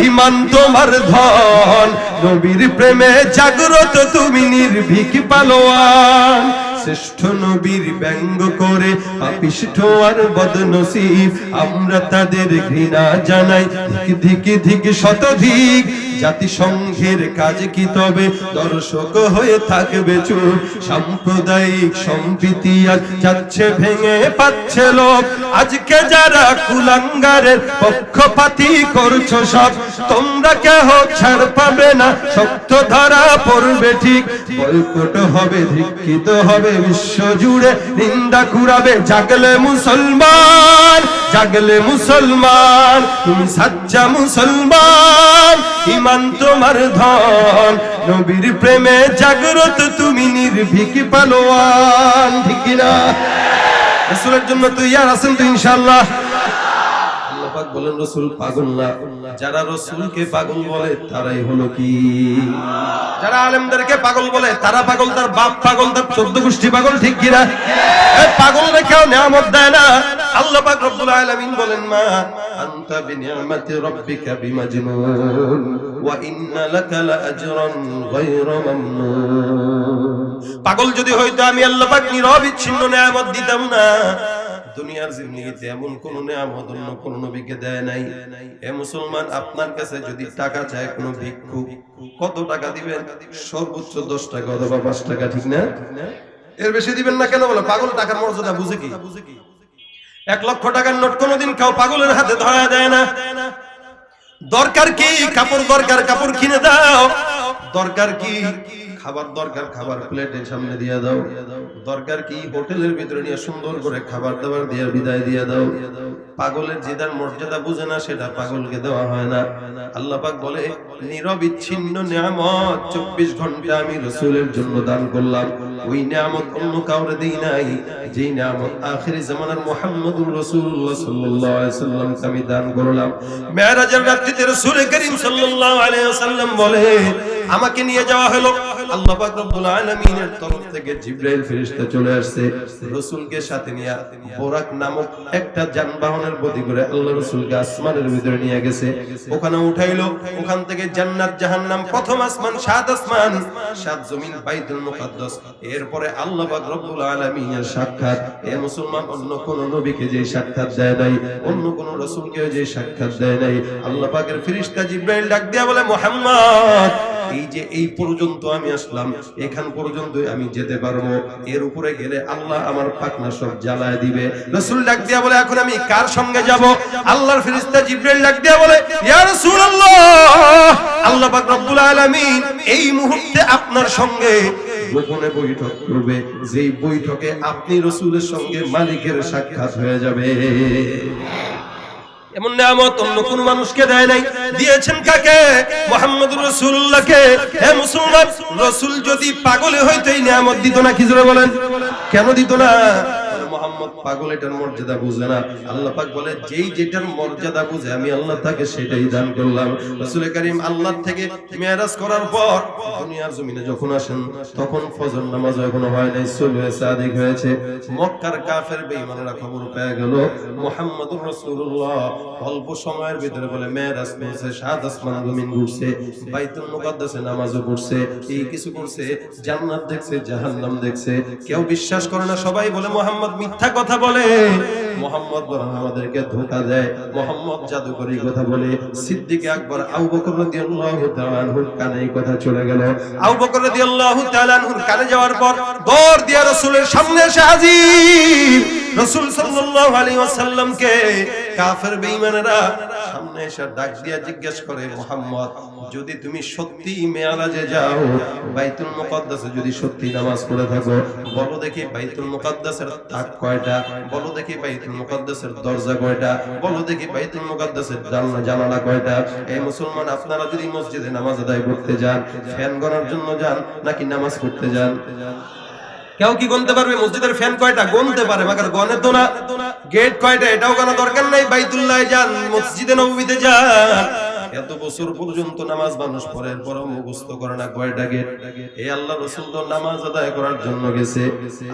ঈমান তোমার ধন, নবীর প্রেমে জাগ্রত তুমি নির্ভীক পালোয়ান। শ্রেষ্ঠ নবীর ব্যঙ্গ করে পাপিষ্ঠ আর বদনসিব, আমরা তাদের ঘৃণা জানাই ধিক ধিক ধিক শতধিক। জাতিসংঘের কাজ কি তবে দর্শক হয়ে থাকবে চুপ? সাম্প্রদায়িক সম্প্রীতি আজ যাচ্ছে ভেঙে পাচ্ছে লোক। আজকে যারা কুলাঙ্গারের পক্ষপাতী করছো সব, তোমরা কেহ ছাড় পাবে না, শক্ত ধরা পড়বে ঠিক। বয়কট হবে, ধিক্কিত হবে বিশ্ব জুড়ে, নিন্দা কুড়াবে জাগলে মুসলমান, জাগলে মুসলমান। তুমি সাচ্চা মুসলমান, ঈমান তোমার ধন, নবীর প্রেমে জাগ্রত তুমি নির্ভীক পালোয়ান। ঠিক না? রাসূলের জন্য তৈয়ার আছেন তো ইনশাআল্লাহ? আল্লাহ পাক বলেন রাসূল পাগল না, যারা রাসূলকে পাগল বলে তারাই হলো কি? যারা আলেমদেরকে পাগল বলে তারা পাগল, তার বাপ পাগল, তার 14 গোষ্ঠী পাগল। ঠিক কি না? এই পাগল রেখেও নিয়ামত দেয় না। আল্লাহ পাক রব্বুল আলামিন বলেন মা আনতা বিনিয়ামাতি রাব্বিকা বিমাজনুন ওয়া ইন্না লাকা লাআজরান গায়রা মামনুন। পাগল যদি হইতো আমি আল্লাহ পাক নিরবিচ্ছিন্ন নিয়ামত দিতাম না। দুনিয়ার জিন্দেগিতে এমন কোন নিয়ামত অন্য কোন নবীকে দেয় নাই। এ মুসলমান, আপনার কাছে যদি টাকা চায় কোন ভিক্ষুক, কত টাকা দিবেন? সর্বোচ্চ 10 টাকা অথবা 5 টাকা। ঠিক না? এর বেশি দিবেন না কেন? বলে পাগল টাকার মর্যাদা বুঝে কি? 1 লক্ষ টাকার নোট কোনদিন কেউ পাগলের হাতে ধরা দেয় না। দরকার কি? কাপড় দরকার, কাপড় কিনে দাও। দরকার কি? খাবার দরকার, খাবার প্লেটের সামনে দিয়ে দাও। দরকার কি? হোটেলের ভিতরে নিয়ে সুন্দর করে খাবার দাবার দিয়ে বিদায় দিয়ে দাও। পাগলের যেটার মর্যাদা বুঝে না সেটা পাগলকে দেওয়া হয় না। আল্লাহ পাক বলে নিরবিচ্ছিন্ন নিয়ামত 24 ঘন্টা আমি রাসূলের জন্য দান করলাম। ওই নিয়ামত অন্য কাউরে দেই নাই, যেই নিয়ামত আখিরি জামানার মুহাম্মদুর রাসূলুল্লাহ সাল্লাল্লাহু আলাইহি ওয়াসাল্লাম আমি দান করলাম। মেরাজের রাত্রিতে রাসূল করিম সাল্লাল্লাহু আলাইহি ওয়াসাল্লাম বলে আমাকে নিয়ে যাওয়া হলো। আল্লাহ পাক রব্বুল আলামিনের তরফ থেকে জিবরাইল ফেরেশতা চলে আসছে, রাসূলকে সাথে নিয়ে বুরাক নামক একটা যানবাহনের প্রতি করে আল্লাহ রাসূলকে আসমানের ভিতরে নিয়ে গেছে। ওখানে উঠাইলো। ওখান থেকে জান্নাত জাহান্নাম, প্রথম আসমান, 7 আসমান, 7 জমিন, বাইতুল মুকাদ্দাস। এরপরে আল্লাহ পাক রব্বুল আলামিনের সাক্ষাৎ। এ মুসলমান, অন্য কোন নবীকে যে সাক্ষাৎ দেয় নাই, অন্য কোন রাসূলকে যে সাক্ষাৎ দেয় নাই। আল্লাহ পাকের ফেরেশতা জিবরাইল ডাক দিয়া বলে মুহাম্মদ, এই যে এই পর্যন্ত আমি আসলাম, এখান পর্যন্ত আমি যেতে পারবো, এর উপরে গেলে আল্লাহ আমার পাখনা সব জ্বালায় দিবে। রাসূল ডাক দিয়া বলে এখন আমি কার সঙ্গে যাব? আল্লাহর ফেরেশতা জিবরাইল ডাক দিয়া বলে ইয়া রাসূলুল্লাহ, আল্লাহ পাক রব্বুল আলামিন এই মুহূর্তে আপনার সঙ্গে গোপনে বৈঠক করবে, যেই বৈঠকে আপনি রাসূলের সঙ্গে মালিকের সাক্ষাৎ হয়ে যাবে। এমন নিয়ামত অন্য কোন মানুষকে দেয় নাই। দিয়েছেন কাকে? মুহাম্মদুর রাসূলুল্লাহকে। হে মুসলমান, রাসূল যদি পাগলে হইতো এই নিয়ামত দিত না? কি জোরে বলেন, কেন দিত না? মুহাম্মদ পাগল, এটার মর্যাদা বুঝে না। আল্লাহ পাক বলে যেই যেটার মর্যাদা বুঝে আমি আল্লাহ তাকে সেটাই দান করলাম। রাসূল করিম আল্লাহ থেকে মেরাজ করার পর দুনিয়ার জমিনে যখন আসেন, তখন ফজর নামাজ এখনো হয় নাই, সুবহে সাদিক হয়েছে। মক্কার কাফের বেঈমানরা খবর পেয়ে গেল মুহাম্মদুর রাসূলুল্লাহ অল্প সময়ের ভিতরে বলে মেরাজ করেছে, 7 আসমান জমিন ঘুরছে, বাইতুল মুকাদ্দাসে নামাজও পড়ছে, এই কিছু করছে, জান্নাত দেখছে, জাহান্নাম দেখছে। কেউ বিশ্বাস করে না, সবাই বলে মুহাম্মদ মিথ্যা কথা বলে, মুহাম্মদ বরং আমাদেরকে ধোঁকা দেয়, মুহাম্মদ জাদুকরি কথা বলে। সিদ্দিক আকবর আবু বকর রাদিয়াল্লাহু তাআলা আনহুর কানে এই কথা চলে গেল। আবু বকর রাদিয়াল্লাহু তাআলা আনহুর কানে যাওয়ার পর দৌড় দিয়ে রাসূলের সামনে এসে হাজির। রাসূল সাল্লাল্লাহু আলাইহি ওয়াসাল্লামকে কাফের বেঈমানেরা সামনে এসে ডাক দিয়া জিজ্ঞেস করে, মুহাম্মদ যদি তুমি সত্যি মেরাজে যাও, বাইতুল মুকাদ্দাসে যদি সত্যি নামাজ পড়ে থাকো, বলো দেখি বাইতুল মুকাদ্দাসের তাক কয়টা? বলো দেখি বাইতুল মুকাদ্দাসের দরজা কয়টা? বলো দেখি বাইতুল মুকাদ্দাসের জানালা কয়টা? এই মুসলমান, আপনারা যদি মসজিদে নামাজ আদায় করতে যান, ফ্যান গণার জন্য যান নাকি নামাজ পড়তে যান? কেউ কি গুনতে পারবে মসজিদের ফ্যান কয়টা? গুনতে পারে, মাগার গনে তো না। গেট কয়টা? এটাও জানা দরকার নাই। বাইতুল্লাহ যান, মসজিদে নববীতে যান, এত বছর পর্যন্ত নামাজ মানুষ পড়ার পরও মুখস্থ করে না কয়টা গেট। এই আল্লাহ রাসূল তো নামাজ আদায় করার জন্য গেছে।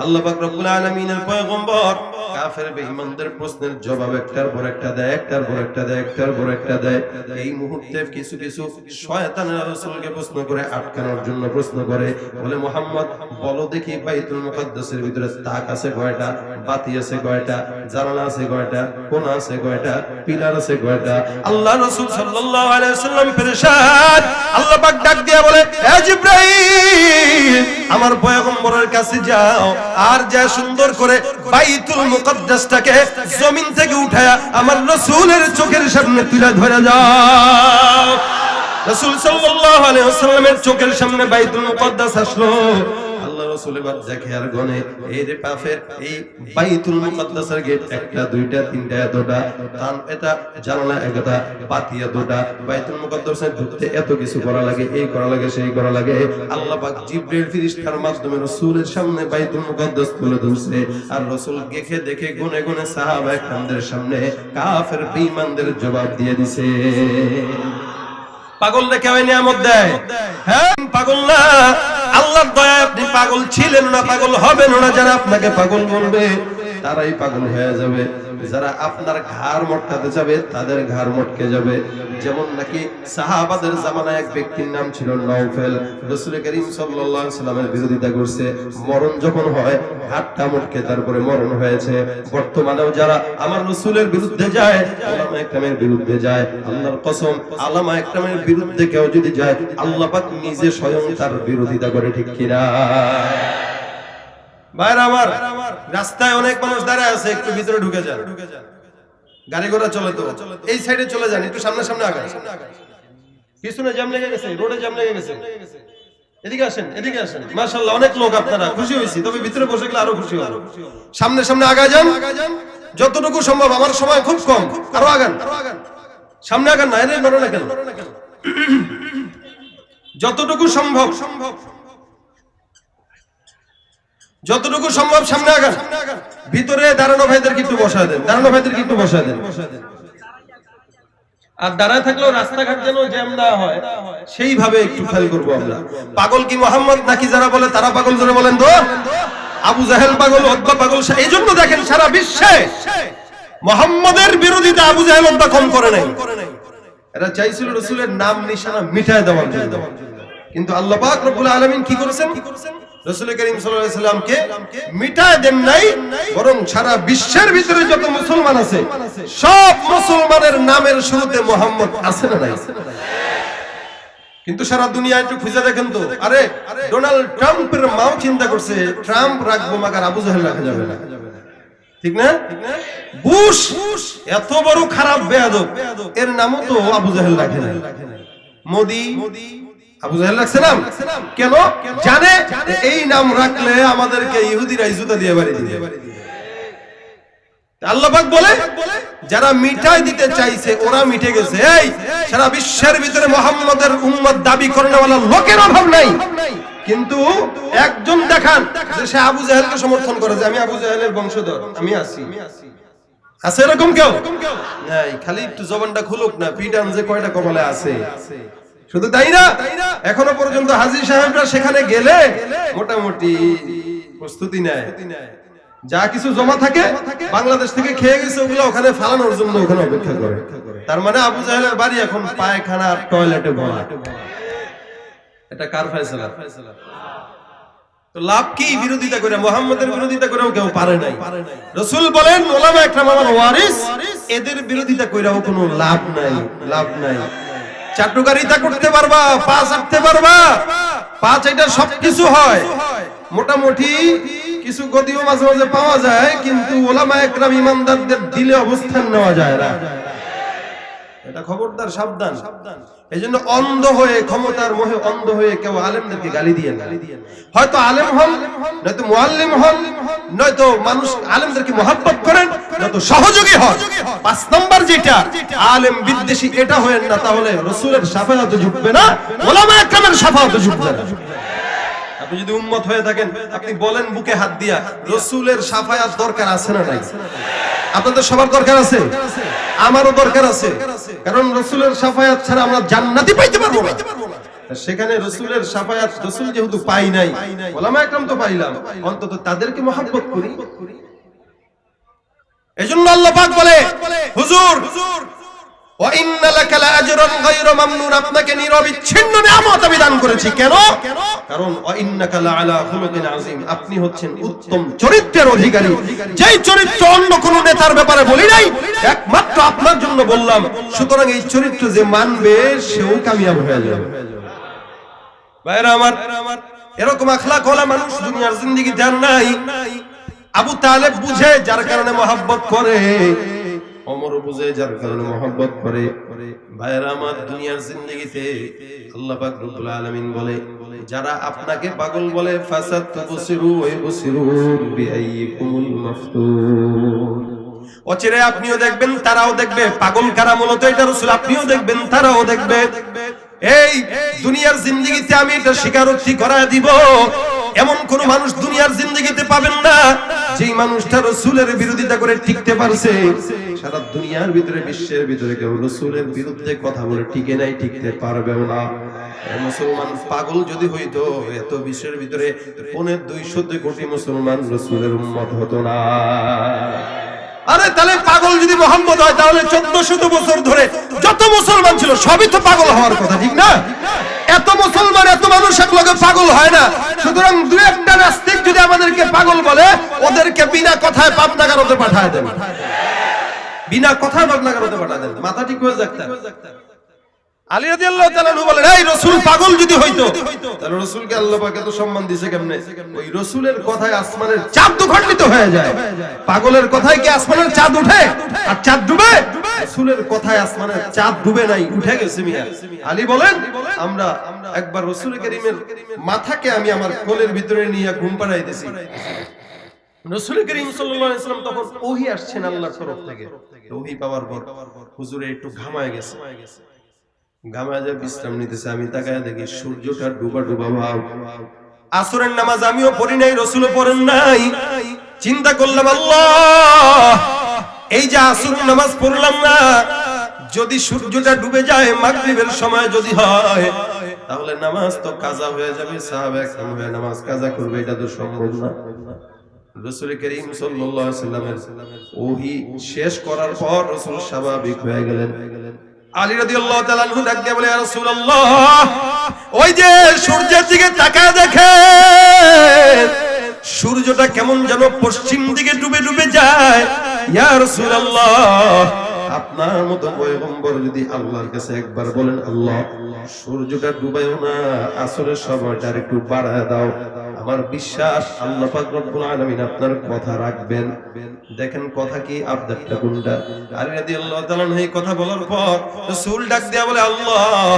আল্লাহ পাক রব্বুল আলামিনের পয়গম্বর কাফের বেঈমানদের প্রশ্নের জবাব একটার পর একটা দেয়, একটার পর একটা দেয়, একটার পর একটা দেয়। এই মুহূর্তে কিছু কিছু শয়তানেরা রাসূলকে প্রশ্ন করে, আটকানোর জন্য প্রশ্ন করে, বলে মুহাম্মদ বলো দেখি বাইতুল মুকাদ্দাসের ভিতরে তাক আছে কয়টা? বাতি আছে কয়টা? জানালা আছে কয়টা? কোণা আছে কয়টা? পিলার আছে কয়টা? আল্লাহ রাসূল সাল্লাল্লাহু আলাইহি ওয়াসাল্লাম পেরেশান। আল্লাহ পাক ডাক দিয়ে বলে, হে জিবরাইল, আমার পয়গম্বরের কাছে যাও, আর যা সুন্দর করে বাইতুল মুকদ্দাসটাকে জমিন থেকে উঠায়া আমার রাসূলের চোখের সামনে তুলে ধরে যাও। রাসূল সাল্লাল্লাহু আলাইহি ওয়াসাল্লামের চোখের সামনে বাইতুল মুকদ্দাস আসলো। আল্লাহ রাসূল এবার দেখে আর গনে, এই রে পাফের এই বাইতুল মুকদ্দাসের গেট 1টা 2টা 3টা এতটা, কারণ এটা জানালা একটা, পাতিয়া দুটা, বাইতুল মুকদ্দাসে ঢুকতে এত কিছু করা লাগে, এই করা লাগে, সেই করা লাগে। আল্লাহ পাক জিবরাইল ফেরেশতার মাধ্যমে রাসূলের সামনে বাইতুল মুকদ্দাস তুলে ধরছে। আর রাসূল দেখে দেখে গুনে গুনে সাহাবা একরামদের সামনে কাফের বেঈমানদের জবাব দিয়ে দিছে। পাগল রে কেউ নিয়ামত দেয়? হ্যাঁ, পাগল না। আল্লাহর দয়ায় আপনি পাগল ছিলেন না, পাগল হবেন না। যারা আপনাকে পাগল বলবে তারাই পাগল হয়ে যাবে। যারা আপনার ঘাড় মটকাতে যাবে তাদের ঘাড় মটকে যাবে। যেমন নাকি সাহাবাদের জামানায় এক ব্যক্তির নাম ছিল নওফেল, রাসূল করিম সাল্লাল্লাহু আলাইহি ওয়াসাল্লামের বিরোধিতা করছে, মরণ যখন হয় ঘাড়টা মটকে তারপরে মরণ হয়েছে। বর্তমানেও যারা আমার রাসূলের বিরুদ্ধে যায়, উলামা ইকরামের বিরুদ্ধে যায়, আল্লাহর কসম উলামা ইকরামের বিরুদ্ধে কেউ যদি যায়, আল্লাহ পাক নিজে স্বয়ং তার বিরোধিতা করে, ঠিক কিনা? ভাইরা আমার, রাস্তায় অনেক মানুষ দাঁড়ায় আছে, একটু ভিতরে ঢুকে যান। গাড়ি ঘোড়া চলে তো এই সাইডে চলে যান, একটু সামনে সামনে আগান। পিছনে জ্যাম লেগে গেছে, রোডে জ্যাম লেগে গেছে, এদিকে আসেন, এদিকে আসেন। মাশাআল্লাহ, অনেক লোক, আপনারা খুশি হয়েছি, তবে ভিতরে বসে গেলে আরো খুশি হবো। সামনে সামনে আগায় যান যতটুকু সম্ভব। আমার সময় খুব কম, আরো আগান, সামনে আগান না, এর নড়ে না কেন? যতটুকু সম্ভব যতটুকু সম্ভব সামনে আগান। ভিতরে দাঁড়ানো ভাইদেরকে একটু বসায় দেন, দাঁড়ানো ভাইদেরকে একটু বসায় দেন। আর দাঁড়ায় থাকলেও রাস্তাঘাট যেন জ্যাম না হয় সেইভাবে একটু খেয়াল করবো আমরা। পাগল কি মোহাম্মদ নাকি যারা বলে তারা পাগল? জোরে বলেন তো। আবু জাহেল পাগল, উতবা পাগল। এই জন্য দেখেন সারা বিশ্বে মুহাম্মদের বিরোধিতা আবু জাহেল উতবা কম করে নাই। এরা চাইছিল রাসূলের নাম নিশানা মিটায় দেওয়ার জন্য, কিন্তু আল্লাহ পাক রব্বুল আলামিন কি করেছেন? রাসূল করিম সাল্লাল্লাহু আলাইহি সাল্লামকে মিটায় দেন নাই, বরং সারা বিশ্বের ভিতরে যত মুসলমান আছে সব মুসলমানের নামের শুরুতে মুহাম্মদ আছে না নাই? কিন্তু সারা দুনিয়া একটু খুঁজে দেখেন তো, আরে ডোনাল্ড ট্রাম্পের মাও চিন্তা করছে ট্রাম্প রাখবো, মাগার আবু জাহেল রাখা যাবে না, ঠিক না? বুশ এত বড় খারাপ বেয়াদব, এর নামও তো আবু জাহেল রাখে না। মোদি আবু জাহেল রাখছে নাম কেন? জানে এই নাম রাখলে আমাদেরকে ইহুদিরা জুতা দিয়ে বাড়ি দিবে। আল্লাহ পাক বলে যারা মিটাই দিতে চাইছে ওরা মিটে গেছে। এই সারা বিশ্বের ভিতরে মুহাম্মদের উম্মত দাবি করনেওয়ালা লোকের অভাব নাই, কিন্তু একজন দেখান যে সে আবু জাহেলকে সমর্থন করে, যে আমি আবু জাহেলের বংশধর, আমি আছি। আছে এরকম কেউ? নাই। খালি একটু জবানটা খুলুক না, পিটান যে কয়টা কপালে আছে। শুধু তাই না, এখনো পর্যন্ত হাজী সাহেবরা সেখানে গেলে মোটামুটি প্রস্তুতি নেয়, যা কিছু জমা থাকে বাংলাদেশ থেকে খেয়ে গেছে ওগুলো ওখানে ফালানোর জন্য ওখানে অপেক্ষা করে। তার মানে আবু জাহেলের বাড়ি এখন পায়খানা টয়লেটে ভরা। এটা কার ফয়সালা? তো লাভ কি বিরোধিতা করে? মুহাম্মদের বিরোধিতা করেও কেউ পারে নাই। রাসূল বলেন উলামা একরাম আমার ওয়ারিস, এদের বিরোধিতা কইরাও কোনো লাভ নাই, লাভ নাই। চাটুকারিতা করতে পারবা, পা চাটতে পারবা, পা চাইটা সবকিছু হয়, মোটামুটি কিছু গদিও মাঝে মাঝে পাওয়া যায়, কিন্তু উলামা একরাম ইমানদারদের দিলে অবস্থান নেওয়া যায় না। এটা খবরদার, সাবধান। এইজন্য অন্ধ হয়ে, ক্ষমতার মোহে অন্ধ হয়ে কেউ আলেমদেরকে গালি দিয়ে না। হয়তো আলেম হন, নয়তো মুআল্লিম হন, নয়তো মানুষ আলেমদেরকে মহব্বত করেন, নয়তো সহযোগী হন। 5 নাম্বার যেটা আলেম বিদ্বেষী, এটা হয়েন না, তাহলে রাসূলের শাফাআতে ঝুঁকবে না, উলামা একরামের শাফাআতে ঝুঁকবে না। আপনি যদি উম্মত হয়ে থাকেন, আপনি বলেন বুকে হাত দিয়া, রাসূলের শাফাআত দরকার আছে না নাই? আপনাদের সবার দরকার আছে, আমারও দরকার আছে, কারণ রাসূলের শাফাআত ছাড়া আমরা জান্নাতই পাইতে পারবো না। সেখানে রাসূলের শাফাআত রাসূল যেহেতু পাই নাই, উলামা একরাম তো পাইলাম, অন্তত তাদেরকে মহব্বত করি। এজন্য আল্লাহ পাক বলে হুজুর ওয়া ইন্না লাকা লাকা লাআজরুন গায়রা মামনুন, আপনাকে নিরবিচ্ছিন্ন নিয়ামত আমি দান করেছি। কেন? কারণ ওয়া ইন্নাকা লাআলা খুলুকিন আযীম, আপনি হচ্ছেন উত্তম চরিত্রের অধিকারী। যেই চরিত্র অন্য কোন নেতার ব্যাপারে বলি নাই, একমাত্র আপনার জন্য বললাম। সুতরাং এই চরিত্র যে মানবে সেও কামিয়াব হয়ে যাবে। ভাইরা আমার, এরকম আখলাক ওয়ালা মানুষ দুনিয়ার জিন্দেগিতে আর নাই। আবু তালেব বুঝে, যার কারণে মহব্বত করে। ওমর বুঝে, যার কারণে মহব্বত করে। ভাইরা আমার, দুনিয়ার জিন্দেগিতে আল্লাহ পাক রব্বুল আলামিন বলে, যারা আপনাকে পাগল বলে ফাসাদ তুবসিরু ওয়া ইবসিরু বিআইয়িকুমুল মাফতুন, অচিরে আপনিও দেখবেন তারাও দেখবে। পাগল কারা মূলত এটা রাসূল, আপনিও দেখবেন তারাও দেখবে। এই দুনিয়ার জিন্দেগিতে আমি এটা স্বীকারোক্তি করায় দিব, এমন কোন মানুষ দুনিয়ার জিন্দেগিতে পাবেন না যেই মানুষটা রাসূলের বিরোধিতা করে টিকতে পারছে। সারা দুনিয়ার ভিতরে, বিশ্বের ভিতরে কেউ রাসূলের বিরুদ্ধে কথা বলে টিকে নাই, টিকতে পারবেও না। মুসলমান পাগল যদি হইতো, এত বিশ্বের ভিতরে 250 কোটি মুসলমান রাসূলের উম্মত হতো না। আরে তাহলে পাগল যদি মুহাম্মদ হয়, তাহলে 1400 বছর ধরে যত মুসলমান ছিল সবই তো পাগল হওয়ার কথা, ঠিক না? এত মুসলমান, এত মানুষ একলগে পাগল হয় না। সুতরাং দুই একটা নাস্তিক যদি আমাদেরকে পাগল বলে, ওদেরকে বিনা কথায় পাবনাগারতে পাঠায় দেন, বিনা কথায় পাবনাগারতে পাঠায় দেন। মাথা ঠিক হয়ে যাক। আলী রাদিয়াল্লাহু তাআলা আনহু বলেন, এই রাসূল পাগল যদি হইতো, তাহলে রাসূলকে আল্লাহ পাক এত সম্মান দিয়েছে কেমনে? ওই রাসূলের কথায় আসমানের চাঁদ দুখণ্ডিত হয়ে যায়। পাগলের কথায় কি আসমানের চাঁদ ওঠে আর চাঁদ ডুবে? রাসূলের কথায় আসমানের চাঁদ ডুবে নাই, উঠে গেছে মিয়া। আলী বলেন, আমরা একবার রাসূল কারীমের মাথাকে আমি আমার কোলের ভিতরে নিয়ে ঘুম পাড়াইতেছি। রাসূল কারীম সাল্লাল্লাহু আলাইহি ওয়াসাল্লাম তখন ওহী আসছেন আল্লাহর তরফ থেকে। ওহী পাওয়ার পর হুজুরে একটু ঘামায় গেছে, গামাজে বিশ্রাম নিতেছে। আমি তাকায় দেখি সূর্যটা ডুবা ডুবা ভাব। আসরের নামাজ আমিও পড়ি নাই, রাসূলও পড়েন নাই। চিন্তা করলাম, আল্লাহ, এই যে আসরের নামাজ পড়লাম না, যদি সূর্যটা ডুবে যায় মাগরিবের সময় যদি হয়, তাহলে নামাজ তো কাজা হয়ে যাবে। সাহাবায়ে কেরাম নামাজ কাজা করবে, এটা তো সম্ভব না। রাসূল করিম সাল্লাল্লাহু আলাইহি ওয়াসাল্লামের ওহী শেষ করার পর রাসূল স্বাভাবিক হয়ে গেলেন। আলী রাদিয়াল্লাহু তাআলা আনহু ডাক দিয়ে বলে, ইয়া রাসূলুল্লাহ, ওই যে সূর্যের দিকে তাকায় দেখেন, সূর্যটা কেমন যেন পশ্চিম দিকে ডুবে ডুবে যায়। ইয়া রাসূলুল্লাহ, আপনার মতো পয়গম্বর যদি আল্লাহর কাছে একবার বলেন, আল্লাহ সূর্যটা ডুবাইও না, আসরের সময়টা একটু বাড়ায় দাও, আমার বিশ্বাস আল্লাহ পাক রব্বুল আলামিন আপনার কথা রাখবেন। দেখেন কথা কি, আবদারটা কোনটা। আলী রাদিয়াল্লাহু তাআলা এই কথা বলার পর রাসূল ডাক দেয়া বলে, আল্লাহ,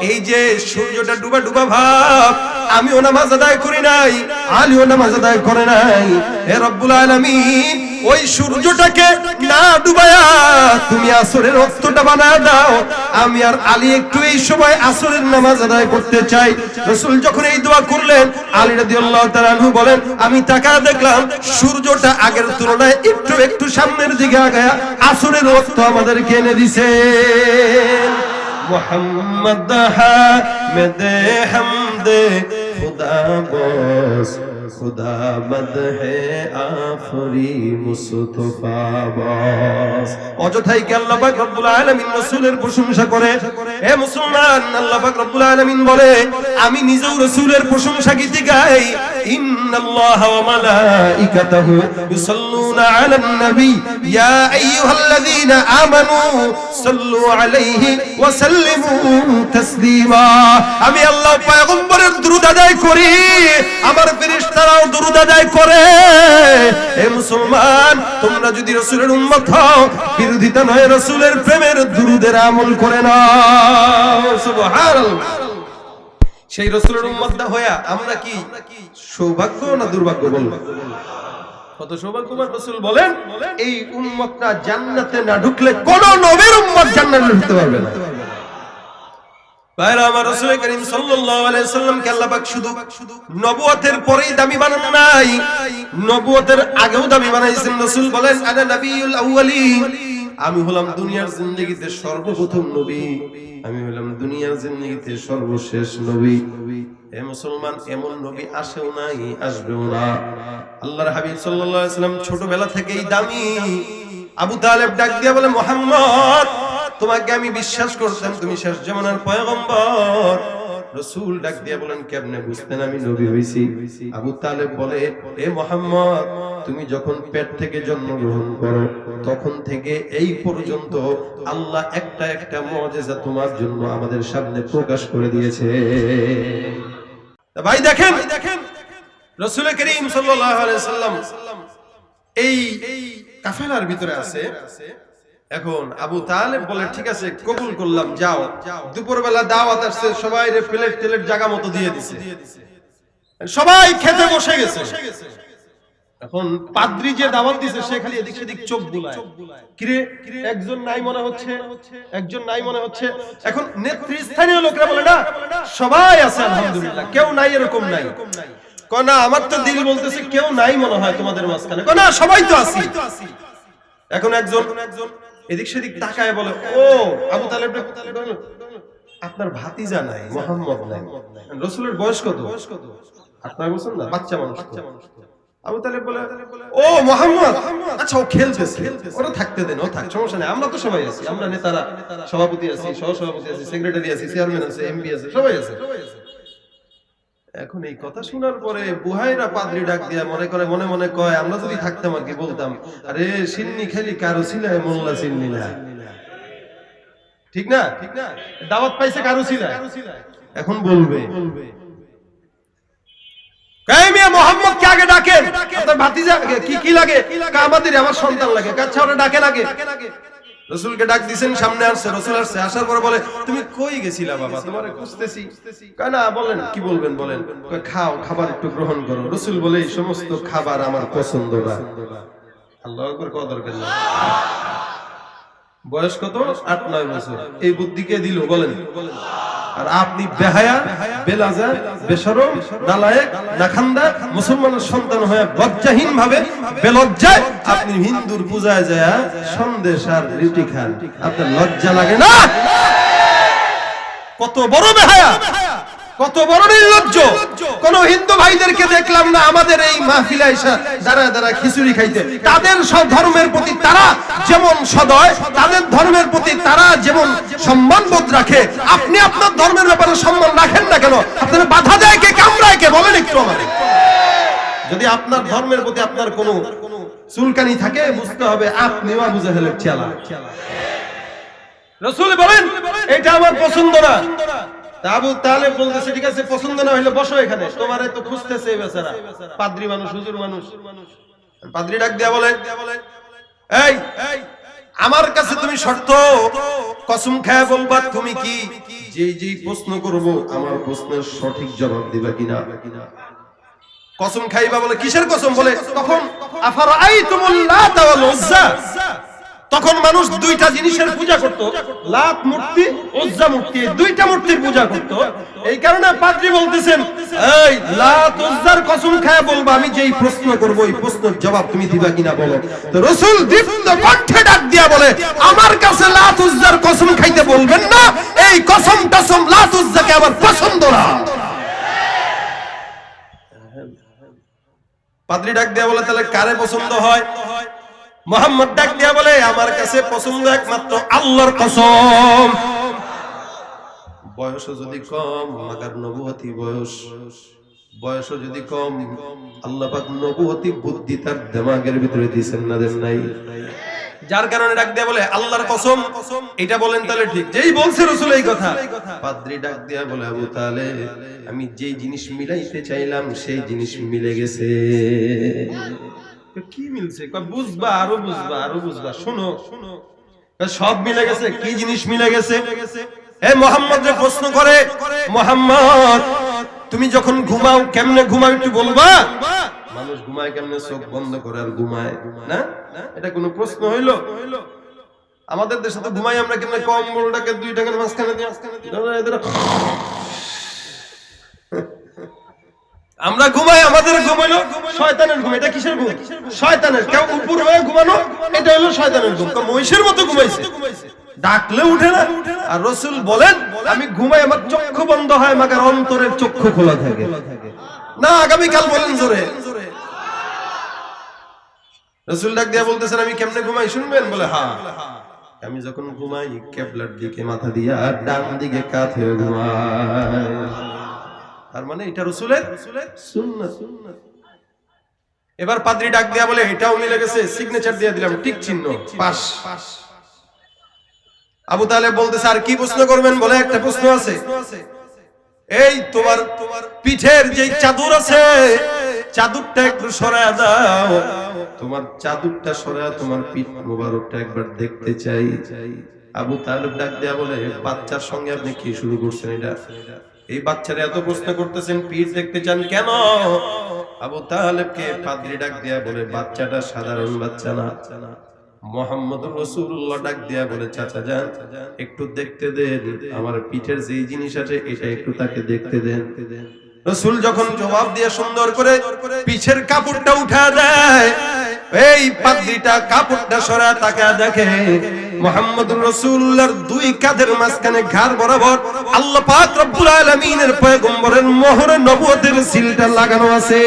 এই যে সূর্যটা ডুবা ডুবা ভাব, আমিও নামাজ আদায় করি নাই, আলীও নামাজ আদায় করে নাই। হে রব্বুল আলামিন, ওই সূর্যটাকে না ডুবায়া তুমি আসরের ওয়াক্তটা বানায় দাও, আমি আর আলী একটু এই সময় আসরের নামাজ আদায় করতে চাই। রাসূল যখন এই দোয়া করলেন, আলী রাদিয়াল্লাহু তাআলা আনহু বলেন, আমি তাকায় দেখলাম সূর্যটা আগের তুলনায় একটু একটু সামনের দিকে আগায়া আসরের ওয়াক্ত আমাদেরকে এনে দিয়েছে। মুহাম্মদ হামিদ হামদে খুদা বস, খুদা মদহে আফরি মুস্তাফা বস। অযথাই কি আল্লাহ পাক রব্বুল আলামিন রাসূলের প্রশংসা করে? হে মুসলমান, আল্লাহ পাক রব্বুল আলামিন বলে, আমি নিজেও রাসূলের প্রশংসা গীতি গাই। ইন্নাল্লাহা ওয়া মালাইকাতাহু ইউসাল্লুনা আলান নবী ইয়া আইয়ুহাল্লাযীনা আমানু সাল্লু আলাইহি ওয়া সাল্লিমু তাসলিমা। আমি আল্লাহ পয়গম্বরের দুরূদ আদায় করি, আমার ফেরেশতারাও দুরূদ আদায় করে। হে মুসলমান, তোমরা যদি রাসূলের উম্মত হও, বিরোধিতা নয়, রাসূলের প্রেমের দুরূদের আমল করে নাও। সুবহানাল্লাহ। সেই রাসূলের উম্মত হইয়া আমরা কি সৌভাগ্য না দুর্ভাগ্য বলবো? কত সৌভাগ্যবান রাসূল বলেন, এই উম্মতটা জান্নাতে না ঢুকলে কোন নবীর উম্মত জান্নাতে ঢুকতে পারবে না। ভাইরা আমার, রাসূল করিম সাল্লাল্লাহু আলাইহি সাল্লামকে আল্লাহ পাক শুধু নবুয়তের পরেই দামি বানান নাই, নবুয়তের আগেও দামি বানাইছেন। রাসূল বলেন, আনা নবিয়ুল আউয়ালিন, আমি হলাম দুনিয়ার জিন্দেগিতে সর্বপ্রথম নবী, আমি হলাম দুনিয়ার জিন্দেগিতে সর্বশেষ নবী। হে মুসলমান, এমন নবী আসেও নাই, আসবেও না। আল্লাহর হাবিব সাল্লাল্লাহু আলাইহি সাল্লাম ছোটবেলা থেকেই দামি। আবু তালেব ডাক দিয়া বলে, মুহাম্মদ, তোমাকে আমি বিশ্বাস করতাম তুমি শেষ জামানার পয়গম্বর। রাসূল ডাক দিয়ে বলেন কেমনে বুঝতেন আমি নবী হইছি? আবু তালেব বলে, এ মুহাম্মদ, তুমি যখন পেট থেকে জন্মগ্রহণ করো তখন থেকে এই পর্যন্ত আল্লাহ একটা একটা মুজিজা তোমার জন্য আমাদের সামনে প্রকাশ করে দিয়েছে। ভাই দেখেন, রাসূল করিম সাল্লাল্লাহু আলাইহি ওয়াসাল্লাম এই কাফেলার ভিতরে আছে। এখন আবু তালেব বলে ঠিক আছে কবুল করলাম, যাও। দুপুরবেলা দাওয়াত আসছে, সবাই প্লেট টেলেট জায়গা মতো দিয়ে দিছে, সবাই খেতে বসে গেছে। এখন পাদ্রী যে দাওয়াত দিছে সে খালি এদিক সেদিক চোখ বুলায়, কিরে একজন নাই মনে হচ্ছে, একজন নাই মনে হচ্ছে। এখন নেতৃস্থানীয় লোকরা বলে না সবাই আছে আলহামদুলিল্লাহ, কেউ নাই এরকম নাই। কয় না আমার তো দিল বলতেছে কেউ নাই মনে হয় তোমাদের মাঝখানে। কয় না সবাই তো আছি। এখন একজন এদিক সেদিক তাকায় বলে, ও আবু তালেব আপনার ভাতিজা নাই, মুহাম্মদ নাই। রাসূলের বয়স কত? আপনারা বলছেন না বাচ্চা মানুষ। আবু তালেব বলে, ও মুহাম্মদ, আচ্ছা ও খেলতেছে, ওরা থাকতে দেন, ও থাক, সমস্যা নেই, আমরা তো সবাই আছি, আমরা নেতারা, সভাপতি আছি, সহসভাপতি আছি, সেক্রেটারি আছি, চেয়ারম্যান আছে, এমপি আছে, সবাই আছে। এখন এই কথা শোনার পরে বুহাইরা পাদ্রী ডাক দিয়া মনে মনে কয়, আমরা যদি থাকতাম আর কি বলতাম, আরে সিন্নি খেলি কারো ছিলায় মোল্লা সিন্নি না, ঠিক না? দাওয়াত পাইছে কারো ছিলায়, এখন বলবে মোহাম্মদ কে আগে ডাকেন, আপনার ভাতিজা কি লাগে? আমাদের আমার সন্তান লাগে। আচ্ছা ওরা ডাকে লাগে। রাসূলকে ডাক দিবেন, সামনে আসছে, রাসূল আসছে, আসার পর বলে তুমি কই গেছিলা বাবা, তোমারে খুঁজতেছি। কয় না বলেন কি বলবেন বলেন। কয় খাও, খাবার একটু গ্রহণ করো। রাসূল বলে এই সমস্ত খাবার আমার পছন্দ না। আল্লাহু আকবার, কত দরকার না। বয়স কত? ৮-৯ বছর। এই বুদ্ধি কে দিল বলেন? আর আপনি বেহায়া, বেলাজা, বেশরম, নালায়েক, নাখান্দা মুসলমানের সন্তান হয়ে লজ্জাহীন ভাবে বেলজ্জায় আপনি হিন্দুর পূজায় যায় সন্দেশ আর রুটি খান। আপনার লজ্জা লাগে না? কত বড় বেহায়া, কত বড় নির্লজ্জ। কোন হিন্দু ভাইদেরকে দেখলাম না আমাদের এই মাহফিলে এসে দাঁড়া দাঁড়া খিচুড়ি খাইতে। তাদের সব ধর্মের প্রতি তারা যেমন সদয়, তাদের ধর্মের প্রতি তারা যেমন সম্মানবোধ রাখে, আপনি আপনার ধর্মের ব্যাপারে সম্মান রাখেন না কেন? আপনারা বাধা দেয় কে, কামড়ায় কে, বলেন একটু আমাদের। যদি আপনার ধর্মের প্রতি আপনার কোনো চুলকানি থাকে বুঝতে হবে আপনিও আবু জাহেলের চেলা। রাসূল বলেন এটা আমার পছন্দ না। আবু তালেব বলতেছে ঠিক আছে পছন্দ না হইলে বসো এখানে, তোমারে তো খুঁজতেছে এই বেচারা, পাদ্রী মানুষ, হুজুর মানুষ। পাদ্রী ডাক দিয়া বলে, এই আমার কাছে তুমি শর্ত কসম খায় বলবা তুমি কি যেই প্রশ্ন করব আমার প্রশ্নের সঠিক জবাব দিবা কিনা। কসম খাইবা। বলে কিসের কসম? বলে তখন আফারাআইতুমুল লাত ওয়াল উজ্জা, তখন মানুষ দুইটা জিনিসের পূজা করত, লাত মূর্তি, উজ্জা মূর্তি, দুইটা মূর্তির পূজা করত। এই কারণে পাদ্রী বলতেছেন এই লাত উজ্জার কসম খায় বলবা আমি যেই প্রশ্ন করব এই প্রশ্নের জবাব তুমি দিবা কিনা বলো। তো রাসূল দীপ্ত কণ্ঠে ডাক দিয়া বলে আমার কাছে লাত উজ্জার কসম খাইতে বলবেন না, এই কসম টসম লাত উজ্জাকে আমার পছন্দ না। পাদ্রী ডাক দিয়া বলে তাহলে কারে পছন্দ হয়? মুহাম্মদ ডাক দিয়া বলে আমার কাছে পছন্দ একমাত্র আল্লাহর কসম। বয়স যদি কম, মাগার নবুয়তি বয়স যদি কম, আল্লাহ পাক নবুয়তি বুদ্ধি তার দিমাগের ভিতরে দিয়েছেন না দেন নাই? যার কারণে ডাক দিয়া বলে আল্লাহর কসম। এটা বলেন তাহলে ঠিক। যেই বলছে রাসূল এই কথা, পাদ্রী ডাক দিয়া বলে আবু তালেব আমি যেই জিনিস মিলাইতে চাইলাম সেই জিনিস মিলে গেছে। কি মিলছে? বুঝবা, আরো বুঝবা, আরো বুঝবা, শুনো সব মিলে গেছে। কি জিনিস মিলে গেছে? মুহাম্মদ রে প্রশ্ন করে, মুহাম্মদ তুমি যখন ঘুমাও কেমনে ঘুমাও একটু বলবা? মানুষ ঘুমায় কেমনে? চোখ বন্ধ করে আর ঘুমায় না? এটা কোনো প্রশ্ন হইলো? আমাদের দেশে তো ঘুমাই আমরা কেমনে? কম্বলটাকে দুই টাকার মাঝখানে দিয়ে আমরা ঘুমাই, আমাদের ঘুম হলো শয়তানের ঘুম। এটা কিসের ঘুম? শয়তানের। কেউ উপর হয়ে ঘুমানো, এটা হলো শয়তানের ঘুম। মহিষের মতো ঘুমাইছে, ডাকলে উঠে না। আর রাসূল বলেন আমি ঘুমাই আমার চক্ষু বন্ধ হয়, মাগার অন্তরের চক্ষু খোলা থাকে না। আগামীকাল বলেন জোরে। রাসূল ডাক দিয়া বলতেছেন আমি কেমনে ঘুমাই শুনবেন? বলে হ্যাঁ। আমি যখন ঘুমাই কিবলার দিকে মাথা দিয়া আর ডান দিকে কাত হয়ে ঘুমাই। তার মানে এটা রাসূলের সুন্নাত। এবার পাদ্রী ডাক দিয়া বলে এটাও মিলে গেছে, সিগনেচার দিয়ে দিলাম, টিক চিহ্ন, পাস। আবু তালেব বলতেছে আর কি প্রশ্ন করবেন? বলে একটা প্রশ্ন আছে, এই তোমার পিঠের যে চাদর আছে, চাদরটা একটু সরায়া দাও, তোমার চাদরটা সরায়া তোমার পিঠ মোবারকটা একবার দেখতে চাই। আবু তালেব ডাক দেয়া বলে বাচ্চার সঙ্গে আপনি কি শুরু করছেন? এটা এই বাচ্চারা এত প্রশ্ন করতেছেন, পিঠ দেখতে চান কেন? আবু তালেবকে পাদ্রী ডাক দেয়া বলে বাচ্চাটা সাধারণ বাচ্চা না, মুহাম্মদুর রাসূলুল্লাহ ডাক দেয়া বলে চাচা যান একটু দেখতে দেন, আমার পিঠের যে জিনিস আছে এটা একটু তাকে দেখতে দেন। রাসূল যখন জবাব দিয়ে সুন্দর করে পিঠের কাপড়টা উঠা দেয়, এই পাদ্রীটা কাপড়টা সরায় তাকায় দেখে মুহাম্মদুর রাসূলুল্লাহর দুই কাঁধের মাঝখানে ঘাড় বরাবর আল্লাহ পাক রব্বুল আলামিনের পয়গম্বরের মোহরে নবুয়তের সিলটা লাগানো আছে।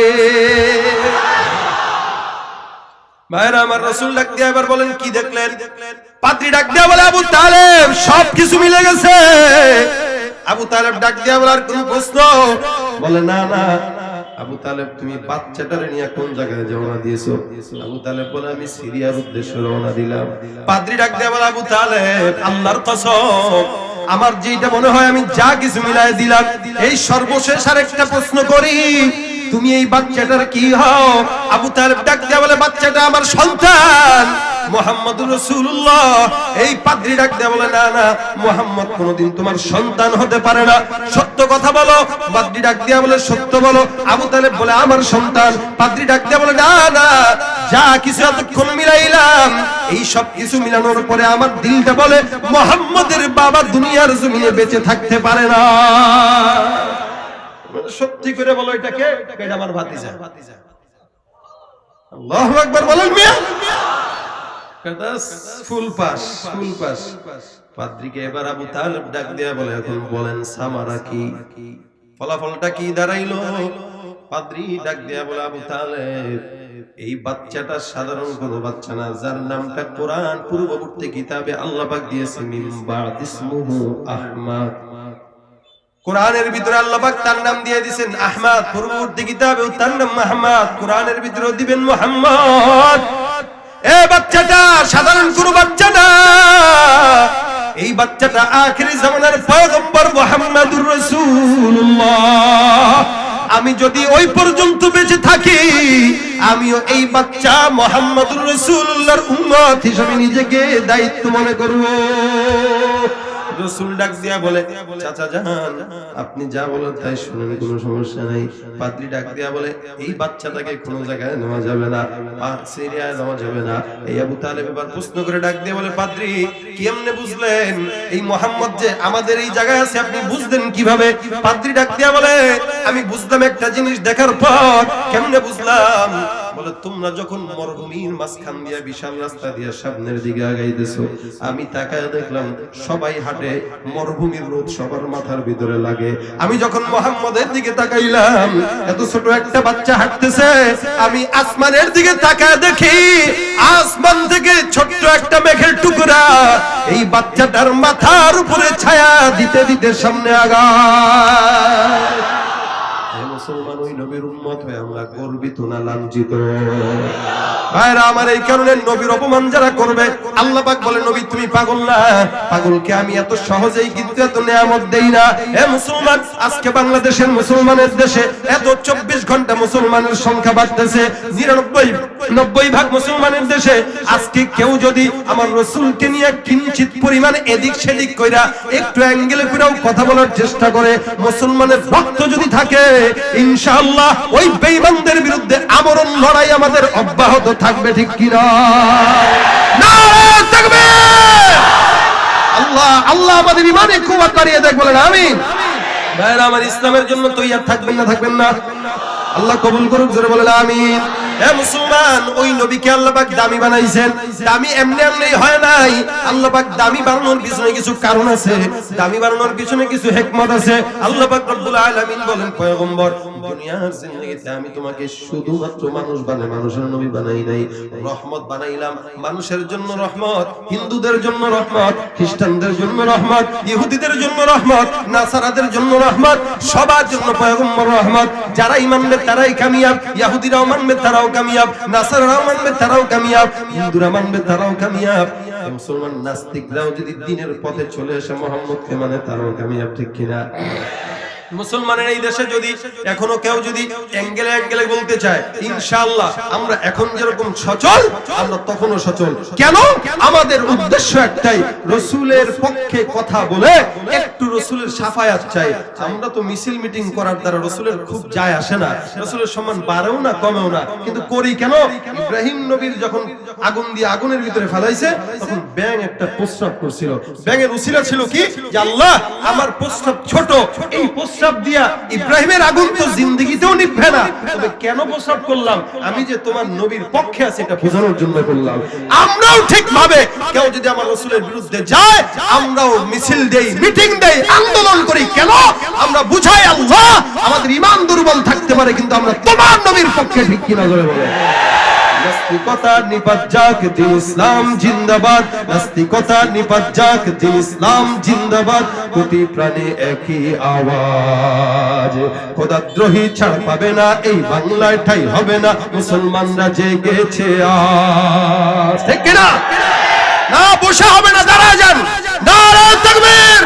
ভাইরা আমার, রাসূল ডাক দিয়ে এবার বলেন কি দেখলেন? পাদ্রী ডাক দিয়ে বলে আবু তালেব সবকিছু মিলে গেছে। আবু তালেব ডাক দিয়ে বলে আর কোন প্রশ্ন? বলে না না। আবু তালেব তুমি বাচ্চাটারে নিয়ে কোন জায়গায় রওনা দিয়েছো? আবু তালেব বলে আমি সিরিয়ার উদ্দেশ্যে রওনা দিলাম। পাদ্রী ডাক দিয়ে বলে আবু তালেব আল্লাহর কসম আমার যেটা মনে হয় আমি যা কিছু মিলাই দিলাম। এই সর্বশেষ আরেকটা প্রশ্ন করি, তুমি এই বাচ্চাটার কি হও? আবু তালেব ডাক দিয়ে বলে বাচ্চাটা আমার সন্তান মুহাম্মদুর রাসূলুল্লাহ। এই পাদ্রী ডাক দিয়ে বলে না না, মুহাম্মদ কোনদিন তোমার সন্তান হতে পারে না, সত্য কথা বলো। পাদ্রী ডাক দিয়ে বলে সত্য বলো। আবু তালেব বলে আমার সন্তান। পাদ্রী ডাক দিয়ে বলে না না, যা কিছু এতক্ষণ মিলাইলাম এই সব কিছু মিলানোর পরে আমার দিলটা বলে মুহাম্মদের বাবা দুনিয়ার জমিনে বেঁচে থাকতে পারে না। সত্যি করে বলো এটা কে? এটা আমার ভাতিজা। আল্লাহু আকবার বলেন মিয়া। কথা ফুল পাস, ফুল পাস। পাদ্রীকে এবার আবু তালেব ডাক দিয়া বলে এখন বলেন সামারা কি, ফলাফলটা কি দাঁড়াইলো? পাদ্রী ডাক দিয়া বলে আবু তালেব এই বাচ্চাটা সাধারণ কোনো বাচ্চা না, যার নামটা কোরআন পূর্ববর্তী কিতাবে আল্লাহ পাক দিয়েছে মিন বা'দ ইসমুহু আহমদ। কোরআনের ভিতরে আল্লাহ পাক তার নাম দিয়ে দিবেন আহমদ, পূর্ববর্তী কিতাবে তার নাম মুহাম্মদ, কোরআনের ভিতরে দিবেন মুহাম্মদ। এই বাচ্চাটা সাধারণ কোনো বাচ্চা না, এই বাচ্চাটা আখিরি জামানার পয়গম্বর মুহাম্মদুর রাসূলুল্লাহ। আমি যদি ওই পর্যন্ত বেঁচে থাকি আমিও এই বাচ্চা মুহাম্মদুর রাসূলুল্লাহর উম্মত হিসেবে নিজেকে দায়িত্ব মনে করব। রাসূল ডাক দিয়া বলে চাচা জান আপনি যা বলেন তাই শুনেন, কোনো সমস্যা নাই। পাদ্রী ডাক দিয়া বলে এই বাচ্চাটাকে কোনো জায়গায় নেওয়া যাবে না, আর সিরিয়ায় নেওয়া যাবে না। এই আবু তালেব এবার প্রশ্ন করে ডাক দিয়া বলে পাদ্রী কেমনে বুঝলেন এই মুহাম্মদ যে আমাদের এই জায়গায় আছে, আপনি বুঝলেন কিভাবে? পাদ্রী ডাক দিয়া বলে আমি বুঝলাম একটা জিনিস দেখার পর। কেমনে বুঝলাম? বলে তোমরা যখন মরুভূমির মাঝখান দিয়া বিশাল রাস্তা দিয়া সামনের দিকে আগাইতেছো, আমি তাকায় দেখলাম সবাই হাঁটে, মরুভূমির রোদ সবার মাথার ভিতরে লাগে। আমি যখন মুহাম্মদের দিকে তাকাইলাম এত ছোট একটা বাচ্চা হাঁটতেছে, আমি আসমানের দিকে তাকায় দেখি আসমান থেকে ছোট্ট একটা মেঘের টুকরা এই বাচ্চাটার মাথার উপরে ছায়া দিতে দিতে সামনে আগায়। মুসলমান ওই নবীর উম্মত হয়ে আমরা গর্বিত না লাঞ্ছিত? ভাইরা আমার, এই কারণে নবীর অপমান যারা করবে আল্লাহ পাক বলে নবী তুমি পাগল না, পাগলকে আমি এত সহজেই কিন্তু এত নিয়ামত দেই না। হে মুসলমান, আজকে বাংলাদেশের মুসলমানের দেশে এত 24 ঘন্টা মুসলমানের সংখ্যা বাড়তেছে, 99 ভাগ মুসলমানের দেশে আজকে কেউ যদি আমার রাসূলকে নিয়ে কিঞ্চিত পরিমাণ এদিক সেদিক কইরা একটু অ্যাঙ্গেলে কইরাও কথা বলার চেষ্টা করে, মুসলমানের রক্ত যদি থাকে ইনশাআল্লাহ ওই বেঈমানদের বিরুদ্ধে আমরণ লড়াই আমাদের অব্যাহত থাকবে, ঠিক কি না? নারে তাকবীর! আল্লাহ আল্লাহ আমাদের ঈমানে কুওয়াত বাড়িয়ে দেখ, বলেন আমিন। ভাইরা আমার, ইসলামের জন্য তৈয়ার থাকবেন না থাকবেন না? আল্লাহ কবুল করুক, জোরে বলেন আমিন। হে মুসলমান, ওই নবীকে আল্লাহ পাক দামি বানাইছেন। দামি এমনি এমনি হয় নাই, আল্লাহ পাক দামি বানানোর পিছনে কিছু কারণ আছে, দামি বানানোর পিছনে কিছু হিকমত আছে। আল্লাহ পাক রব্বুল আলামিন বলেন পয়গম্বর দুনিয়ার জিন্দেগিতে আমি তোমাকে শুধুমাত্র মানুষ বানাই, মানুষের নবী বানাই নাই, রহমত বানাইলাম। মানুষের জন্য রহমত, হিন্দুদের জন্য রহমত, খ্রিস্টানদের জন্য রহমত, ইহুদিদের জন্য রহমত, নাসারাদের জন্য রহমত, সবার জন্য পয়গম্বর রহমত। যারাই মানবে তারাই কামিয়াব, ইহুদিরাও মানবে তারাও কামিয়াব, নাসারারাও মানবে তারাও কামিয়াব, হিন্দুরা মানবে তারাও কামিয়াব। মুসলমান নাস্তিকরাও যদি দ্বীনের পথে চলে এসে মুহাম্মদকে মানে তারাও কামিয়াব, ঠিক কিনা? মুসলমানের এই দেশে যদি এখনো কেউ যদি অ্যাঙ্গেলে অ্যাঙ্গেলে বলতে চায়, ইনশাআল্লাহ আমরা এখন যেরকম সচল আমরা তখনও সচল। কেন? আমাদের উদ্দেশ্য একটাই, রাসূলের পক্ষে কথা বলে একটু রাসূলের শাফায়াত চাই। আমরা তো মিছিল মিটিং করার দ্বারা রাসূলের খুব যায় আসে না, রাসূলের সম্মান বাড়েও না কমেও না, কিন্তু করি কেন? ইব্রাহিম নবীর যখন আগুন দিয়ে আগুনের ভিতরে ফেলাইছে তখন ব্যাঙ একটা প্রস্রাব করছিল। ব্যাঙের উসিলা ছিল কি? যে আল্লাহ আমার প্রস্রাব ছোট, এই প্রস্রাব দিয়া ইব্রাহিমের আগুন তো জিন্দেগিতেও নিভবে না, তবে কেন প্রস্রাব করলাম? আমি যে তোমার নবীর পক্ষে আছি এটা বোঝানোর জন্য করলাম। আমরাও ঠিক ভাবে কেউ যদি আমার রাসূলের বিরুদ্ধে যায় আমরাও মিছিল দেই, মিটিং দেই, আন্দোলন করি। কেন? আমরা বুঝাই আল্লাহ আমাদের ঈমান দুর্বল থাকতে পারে কিন্তু আমরা তোমার নবীর পক্ষে, ঠিক কিনা জোরে বলে। নাস্তিকতার নিপাত যাক, দিন ইসলাম জিন্দাবাদ। নাস্তিকতার নিপাত যাক, দিন ইসলাম জিন্দাবাদ। কোটি প্রাণে একই আওয়াজ, খোদাদ্রোহী ছাড় পাবে না, এই বাংলায় ঠাই হবে না, মুসলমানরা জেগেছে আজ, ঠিক কিনা? না বসে হবে না, দাঁড়ায় যান, নারায়ে তাকবীর।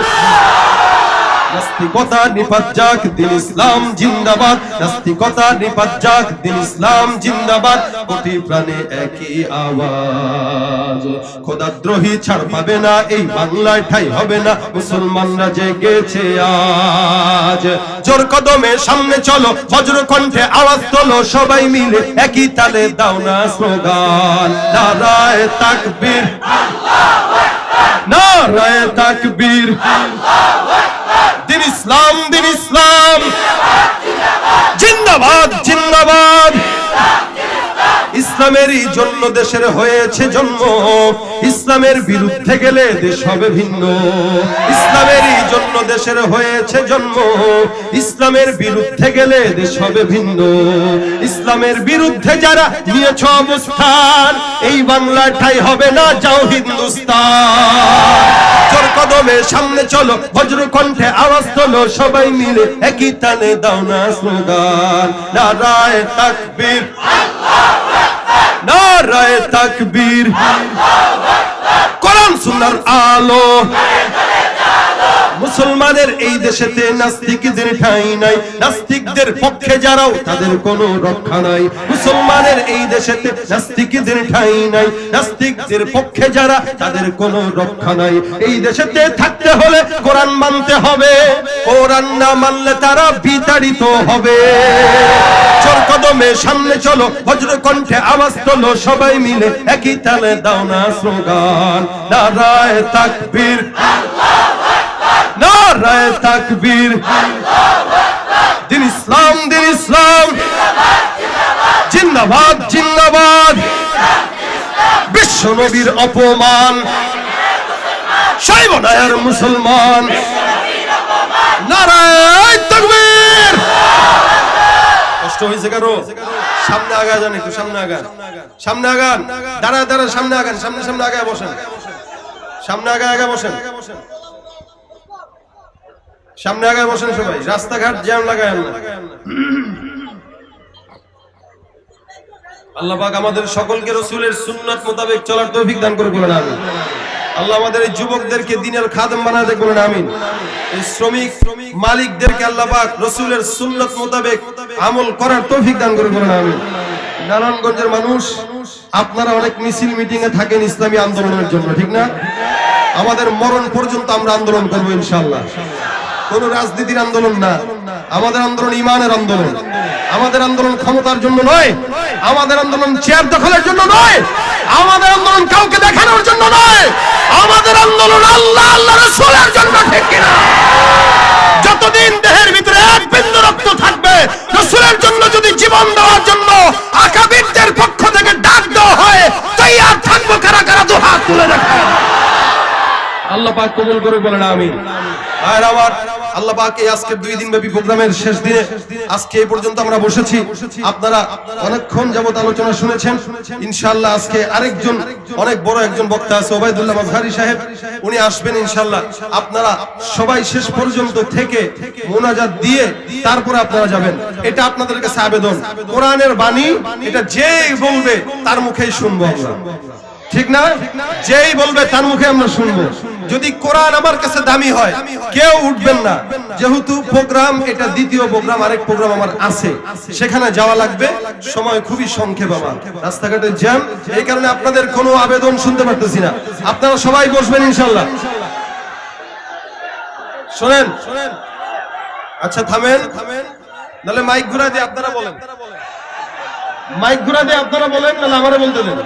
নাস্তিকতা নিপাত যাক, দিন ইসলাম জিন্দাবাদ। নাস্তিকতা নিপাত যাক, দিন ইসলাম জিন্দাবাদ। কোটি প্রাণে একই আওয়াজ, খোদাদ্রোহী ছাড় পাবে না, এই বাংলায় ঠাই হবে না, মুসলমানরা জেগেছে আজ। জোর কদমে সামনে চলো, বজ্র কণ্ঠে আওয়াজ তোলো, সবাই মিলে একই তালে দাও না স্লোগান, নারায়ে তাকবীর, নারায়ে তাকবীর। দিন ইসলাম, দিন ইসলাম জিন্দাবাদ, জিন্দাবাদ। ইসলামেরই জন্য দেশের হয়েছে জন্ম, ইসলামের বিরুদ্ধে গেলে দেশ হবে ভিন্ন। ইসলামেরই জন্য দেশের হয়েছে জন্ম, ইসলামের বিরুদ্ধে গেলে দেশ হবে ভিন্ন। ইসলামের বিরুদ্ধে যারা নিয়েছ অবস্থান, এই বাংলায় ঠাই হবে না, যাও হিন্দুস্তান। জোর কদমে সামনে চলো, বজ্র কণ্ঠে আওয়াজ তোলো, সবাই মিলে একই তালে দাও না স্লোগান, নারায়ে তাকবীর, নারায়ে তাকবীর। কোরআন সুন্নাহর আলো, মুসলমানের এই দেশেতে নাস্তিকদের ঠাঁই নাই, নাস্তিকদের পক্ষে যারাও তাদের কোনো রক্ষা নাই। মুসলমানের এই দেশেতে নাস্তিকদের ঠাঁই নাই, নাস্তিকদের পক্ষে যারা তাদের কোনো রক্ষা নাই। এই দেশেতে থাকতে হলে কোরআন মানতে হবে, কোরআন না মানলে তারা বিতাড়িত হবে। জোর কদমে সামনে চলো, বজ্র কণ্ঠে আওয়াজ তোলো, সবাই মিলে একই তালে দাও না স্লোগান, নারায়ে তাকবীর, নারায়ে তাকবীর। দিন ইসলাম, দিন ইসলাম জিন্দাবাদ, জিন্দাবাদ। বিশ্ব নবীর অপমান সইব না আর মুসলমান, নারায়ে তাকবীর। কষ্ট হয়েছে কারো? সামনে আগান, জানি একটু সামনে আগান, সামনে আগান, দাঁড়া দাঁড়া, সামনে আগান, সামনে সামনে আগায় বসেন, সামনে আগায় আগায় বসেন, সামনে আগায় বসেন সবাই, রাস্তাঘাট জ্যাম লাগায় না। আল্লাহ পাক আমাদের সকলকে রাসূলের সুন্নাত মোতাবেক চলার তৌফিক দান করে বলেন আমিন। আল্লাহ আমাদের এই যুবকদেরকে দ্বীনের খাদেম বানাতে বলেন আমিন। এই শ্রমিক মালিকদেরকে আল্লাহ পাক রাসূলের সুন্নাত মোতাবেক আমল করার তৌফিক দান করে বলেন আমিন। নারায়ণগঞ্জের মানুষ, আপনারা অনেক মিছিল মিটিং এ থাকেন ইসলামী আন্দোলনের জন্য, ঠিক না? আমাদের মরণ পর্যন্ত আমরা আন্দোলন করব ইনশাআল্লাহ। কোন রাজনীতির আন্দোলন না, আমাদের আন্দোলন ঈমানের আন্দোলন। আমাদের আন্দোলন ক্ষমতার জন্য নয়, আমাদের আন্দোলন চেয়ার দখলের জন্য নয়, আমাদের আন্দোলন কাউকে দেখানোর জন্য নয়, আমাদের আন্দোলন আল্লাহ আল্লাহ রাসূলের জন্য, ঠিক কিনা? যতদিন দেহের ভিতরে এক বিন্দু রক্ত থাকবে, রাসূলের জন্য যদি জীবন দেওয়ার জন্য আকাবিরদের পক্ষ থেকে ডাক দেওয়া হয়, তৈয়ার থাকবো। কারা কারা দুহাত তুলে রাখেন? আল্লাহ পাক কবুল করে বলেন আমিন। আর আমার আল্লাহ পাক এই আজকে 2 দিন ব্যাপী প্রোগ্রামের শেষ দিনে আজকে এই পর্যন্ত আমরা বসেছি। আপনারা অনেকক্ষণ যাবত আলোচনা শুনেছেন। ইনশাআল্লাহ আজকে আরেকজন অনেক বড় একজন বক্তা আছে, ওবায়দুল্লাহ মাজহারি সাহেব, উনি আসবেন ইনশাআল্লাহ। আপনারা সবাই শেষ পর্যন্ত থেকে মোনাজাত দিয়ে তারপরে আপনারা যাবেন। এটা আপনাদের কাছে আবেদন। কোরআনের বাণী এটা যেই বলবে তার মুখেই শুনবো আমরা, ঠিক না? যেই বলবে তার মুখে আমরা শুনবো। যদি কোরআন আমার কাছে দামি হয় কেউ উঠবেন না। যেহেতু প্রোগ্রাম এটা দ্বিতীয় প্রোগ্রাম, আরেক প্রোগ্রাম আমার আছে, সেখানে যাওয়া লাগবে, সময় খুবই সংক্ষেপ, আমার রাস্তাঘাটে জ্যাম, এই কারণে আপনাদের কোনো আবেদন শুনতে পারতেছি না। আপনারা সবাই বসবেন ইনশাআল্লাহ। শোনেন, আচ্ছা থামেন, নাহলে মাইক ঘুরা দিয়ে আপনারা বলেন, মাইক ঘুরা দিয়ে আপনারা বলেন, নাহলে আমারে বলতে দেন।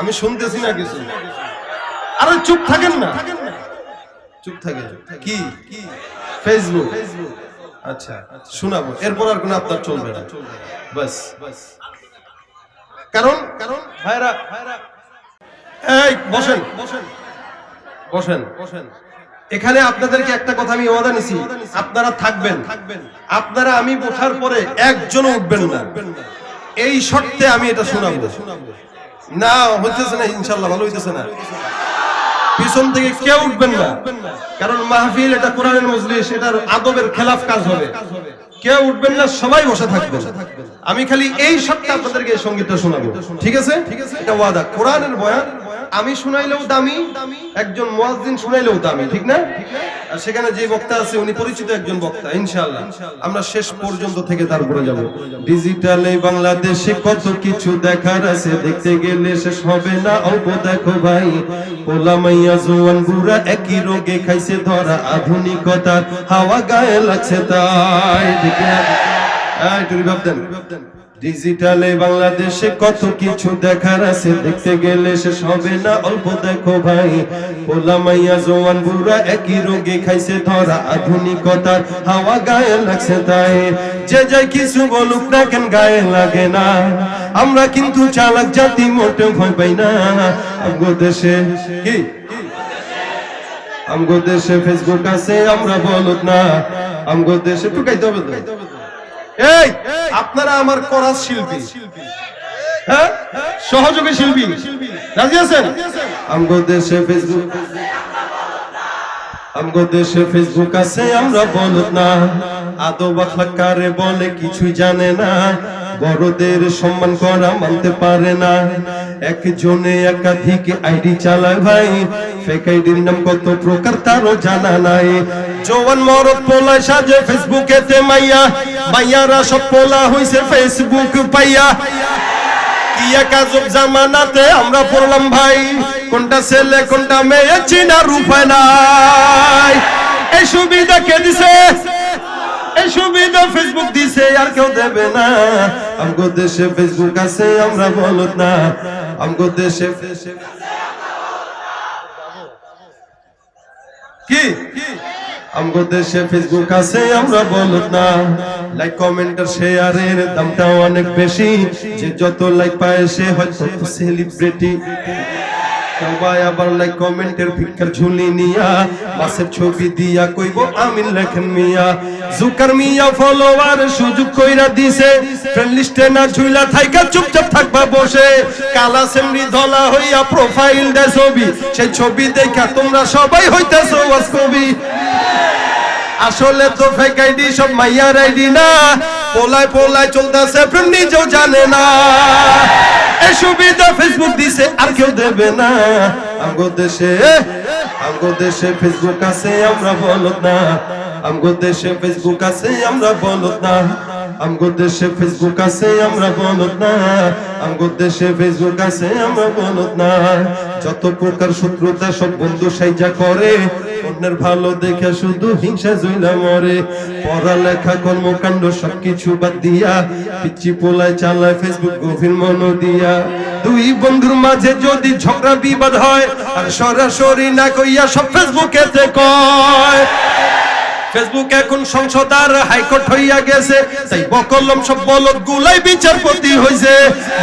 আমি শুনতেছি না কিছু। আরে চুপ থাকেন না, চুপ থাকেন। কি ফেসবুক? আচ্ছা শোনাবো, এরপর আর কোনো আপনার চলবে না, বাস। কারণ ভাইরা এই বসেন বসেন বসেন। এখানে আপনাদেরকে একটা কথা আমি ওয়াদা নিছি, আপনারা থাকবেন, আপনারা আমি বসার পরে একজনও উঠবেন না, এই শর্তে আমি এটা শোনাবো। না হইতেছে না ইনশাআল্লাহ, ভালো হইতেছে না, পিছন থেকে কেউ উঠবেন না, কারণ মাহফিল এটা কোরআনের মজলিস, এটার আদবের খেলাফ কাজ হবে। কেউ উঠবেন না, সবাই বসে থাকবেন। আমি খালি এই শর্তে আপনাদেরকে এই সঙ্গীতটা শোনাবো, ঠিক আছে? এটা ওয়াদা। কোরআনের বয়ান আমি শুনাইলেও দামি, একজন মুয়াজ্জিন শুনাইলেও দামি, ঠিক না? আর সেখানে যে বক্তা আছে উনি পরিচিত একজন বক্তা। ইনশাআল্লাহ আমরা শেষ পর্যন্ত থেকে তারপরে যাব। ডিজিটালে বাংলাদেশে কত কিছু দেখার আছে, দেখতে গেলে শেষ হবে না, অল্প দেখো ভাই। পোলা মাইয়া জোয়ান বুড়া একই রোগে খাইছে ধরা, আধুনিকতার হাওয়া গায়ে লাগছে তাই, ঠিক না? একটু রিভাব দেন। ডিজিটালে বাংলাদেশে কত কিছু দেখার আছে, দেখতে গেলে শেষ হবে না, অল্প দেখো ভাই। পোলা মাইয়া জওয়ান বুড়া একই রোগে খাইছে ধরা, আধুনিকতার হাওয়া গায়ে লাগছে তাই। যে যাই কিছু বলুক না কেন গায়ে লাগে না, আমরা কিন্তু চালাক জাতি, মোটেও ভয় পাই না। আমগো দেশে কি, আমগো দেশে ফেসবুক আছে, আমরা বলুক না, আমগো দেশে টুকাইতে হবে। এই আপনারা আমার কোরাস শিল্পী, হ্যাঁ সহযোগী শিল্পী, রাজি আছেন? আমগো দেশে ফেসবুক, আমগো দেশে ফেসবুক আছে, আমরা বলদ না। আদব আখলাক কারে বলে কিছুই জানে না, বড়দের সম্মান করা মানতে পারে না। একজনে একাধিক আইডি চালায় ভাই, ফেক আইডির নাম কত প্রকার তারও জানা নাই। জওয়ান মরদ পোলা সাজে ফেসবুকেতে মাইয়া, মাইয়ারা সব পোলা হইছে ফেসবুক পাইয়া। কি এক আজব জামানাতে আমরা পড়লাম ভাই, কোনটা ছেলে কোনটা মেয়ে চিনার উপায় নাই। এই সুবিধা কে দিছে? এই সুবিধা ফেসবুক দিছে, আর কেউ দেবে না। আমগো দেশে ফেসবুক আছে, আমরা বলদ না। আমগো দেশে কি, আমগো দেশে ফেসবুক আছে, আমরা বলদ না। লাইক কমেন্ট আর শেয়ারের দামটা অনেক বেশি, যে যত লাইক পায় সে হয় তত সেলিব্রিটি। সবাই আবার লাইক কমেন্টের ভিক্ষার ঝুলি নিয়া, মাসের ছবি দিয়া কইবো আমিন লেখেন মিয়া। জুকার মিয়া ফলোয়ার সুযোগ কইরা দিছে, ফ্রেন্ড লিস্টে না ঝুইলা থাইকা চুপচাপ থাকবা বসে। কালা সেমরি ধলা হইয়া প্রোফাইল দে ছবি, সেই ছবি দেখা তোমরা সবাই হইতাছো ওয়াজ কবি। আসলে তো ফেক আইডি সব মাইয়ার আইডি না, পোলায় পোলায় চলতেছে প্রেম নিজেও জানে না। এই সুবিধা ফেসবুক দিছে, আর কেউ দেবে না। আমগো দেশে ফেসবুক আছে, আমরা বলদ না। আমগো দেশে ফেসবুক আছে, আমরা বলদ না। আমগো দেশে ফেসবুক আছে, আমরা বলদ না। আমগো দেশে ফেসবুক আছে, আমরা বলদ না। যত প্রকার শত্রুতা সব বন্ধু সাইজা করে, অন্যের ভালো দেখে শুধু হিংসা জইলা মরে। পড়ালেখা কর্মকাণ্ড সবকিছু বাদ দিয়া, পিচ্চি পোলায় চালায় ফেসবুক গভীর মন দিয়া। দুই বন্ধুর মাঝে যদি ঝগড়া বিবাদ হয়, আর সরাসরি না কইয়া সব ফেসবুকেতে কয়। ফেসবুক এখন সংসদ আর হাইকোর্ট হইয়া গেছে, তাই বকলম সব বলদ গুলাই বিচারপতি হইছে।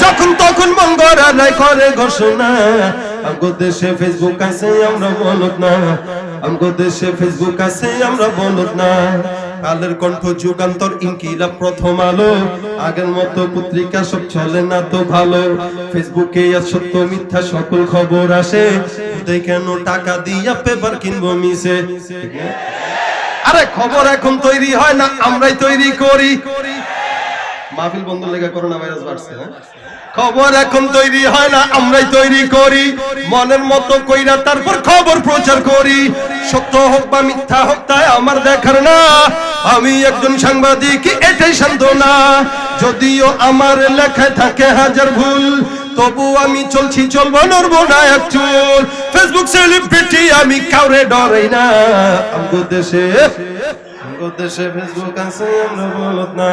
যখন তখন মন গড়া নাই করে ঘোষণা, আমগো দেশে ফেসবুক আছে আমরা বলদ না, আমগো দেশে ফেসবুক আছে আমরা বলদ না। কালের কণ্ঠ, যুগান্তর, ইনকিলাব, প্রথম আলো, আগের মতো পত্রিকা সব চলে না তো ভালো। ফেসবুকে আজ সত্য মিথ্যা সকল খবর আসে, তাই কেন টাকা দিয়া পেপার কিনবো মিশে। আরে খবর এখন তৈরি হয় না, আমরাই তৈরি করি। মাহফিল বন্ধ লেগে করোনা ভাইরাস বাড়ছে। খবর এখন তৈরি হয় না, আমরাই তৈরি করি। মনের মতো কইরা তারপর খবর প্রচার করি। সত্য হোক বা মিথ্যা হোক তাই আমার দেখার না, আমি একজন সাংবাদিক এটাই সান্ত্বনা। যদিও আমার লেখায় থাকে হাজার ভুল, তবু আমি চলছি, চলবো, নড়বো না এক চুল। ফেসবুক সেলিব্রিটি আমি কাউরে ডরাই না। আমগো দেশে ফেসবুক আছে আমরা বলদ না,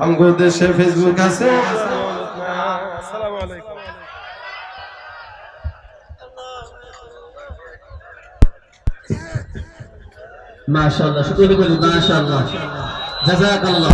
আমগো দেশে ফেসবুক আছে। আসসালামু আলাইকুম। মাশাআল্লাহ, শুকরিয়া করি, মাশাআল্লাহ, জাযাকাল্লাহ।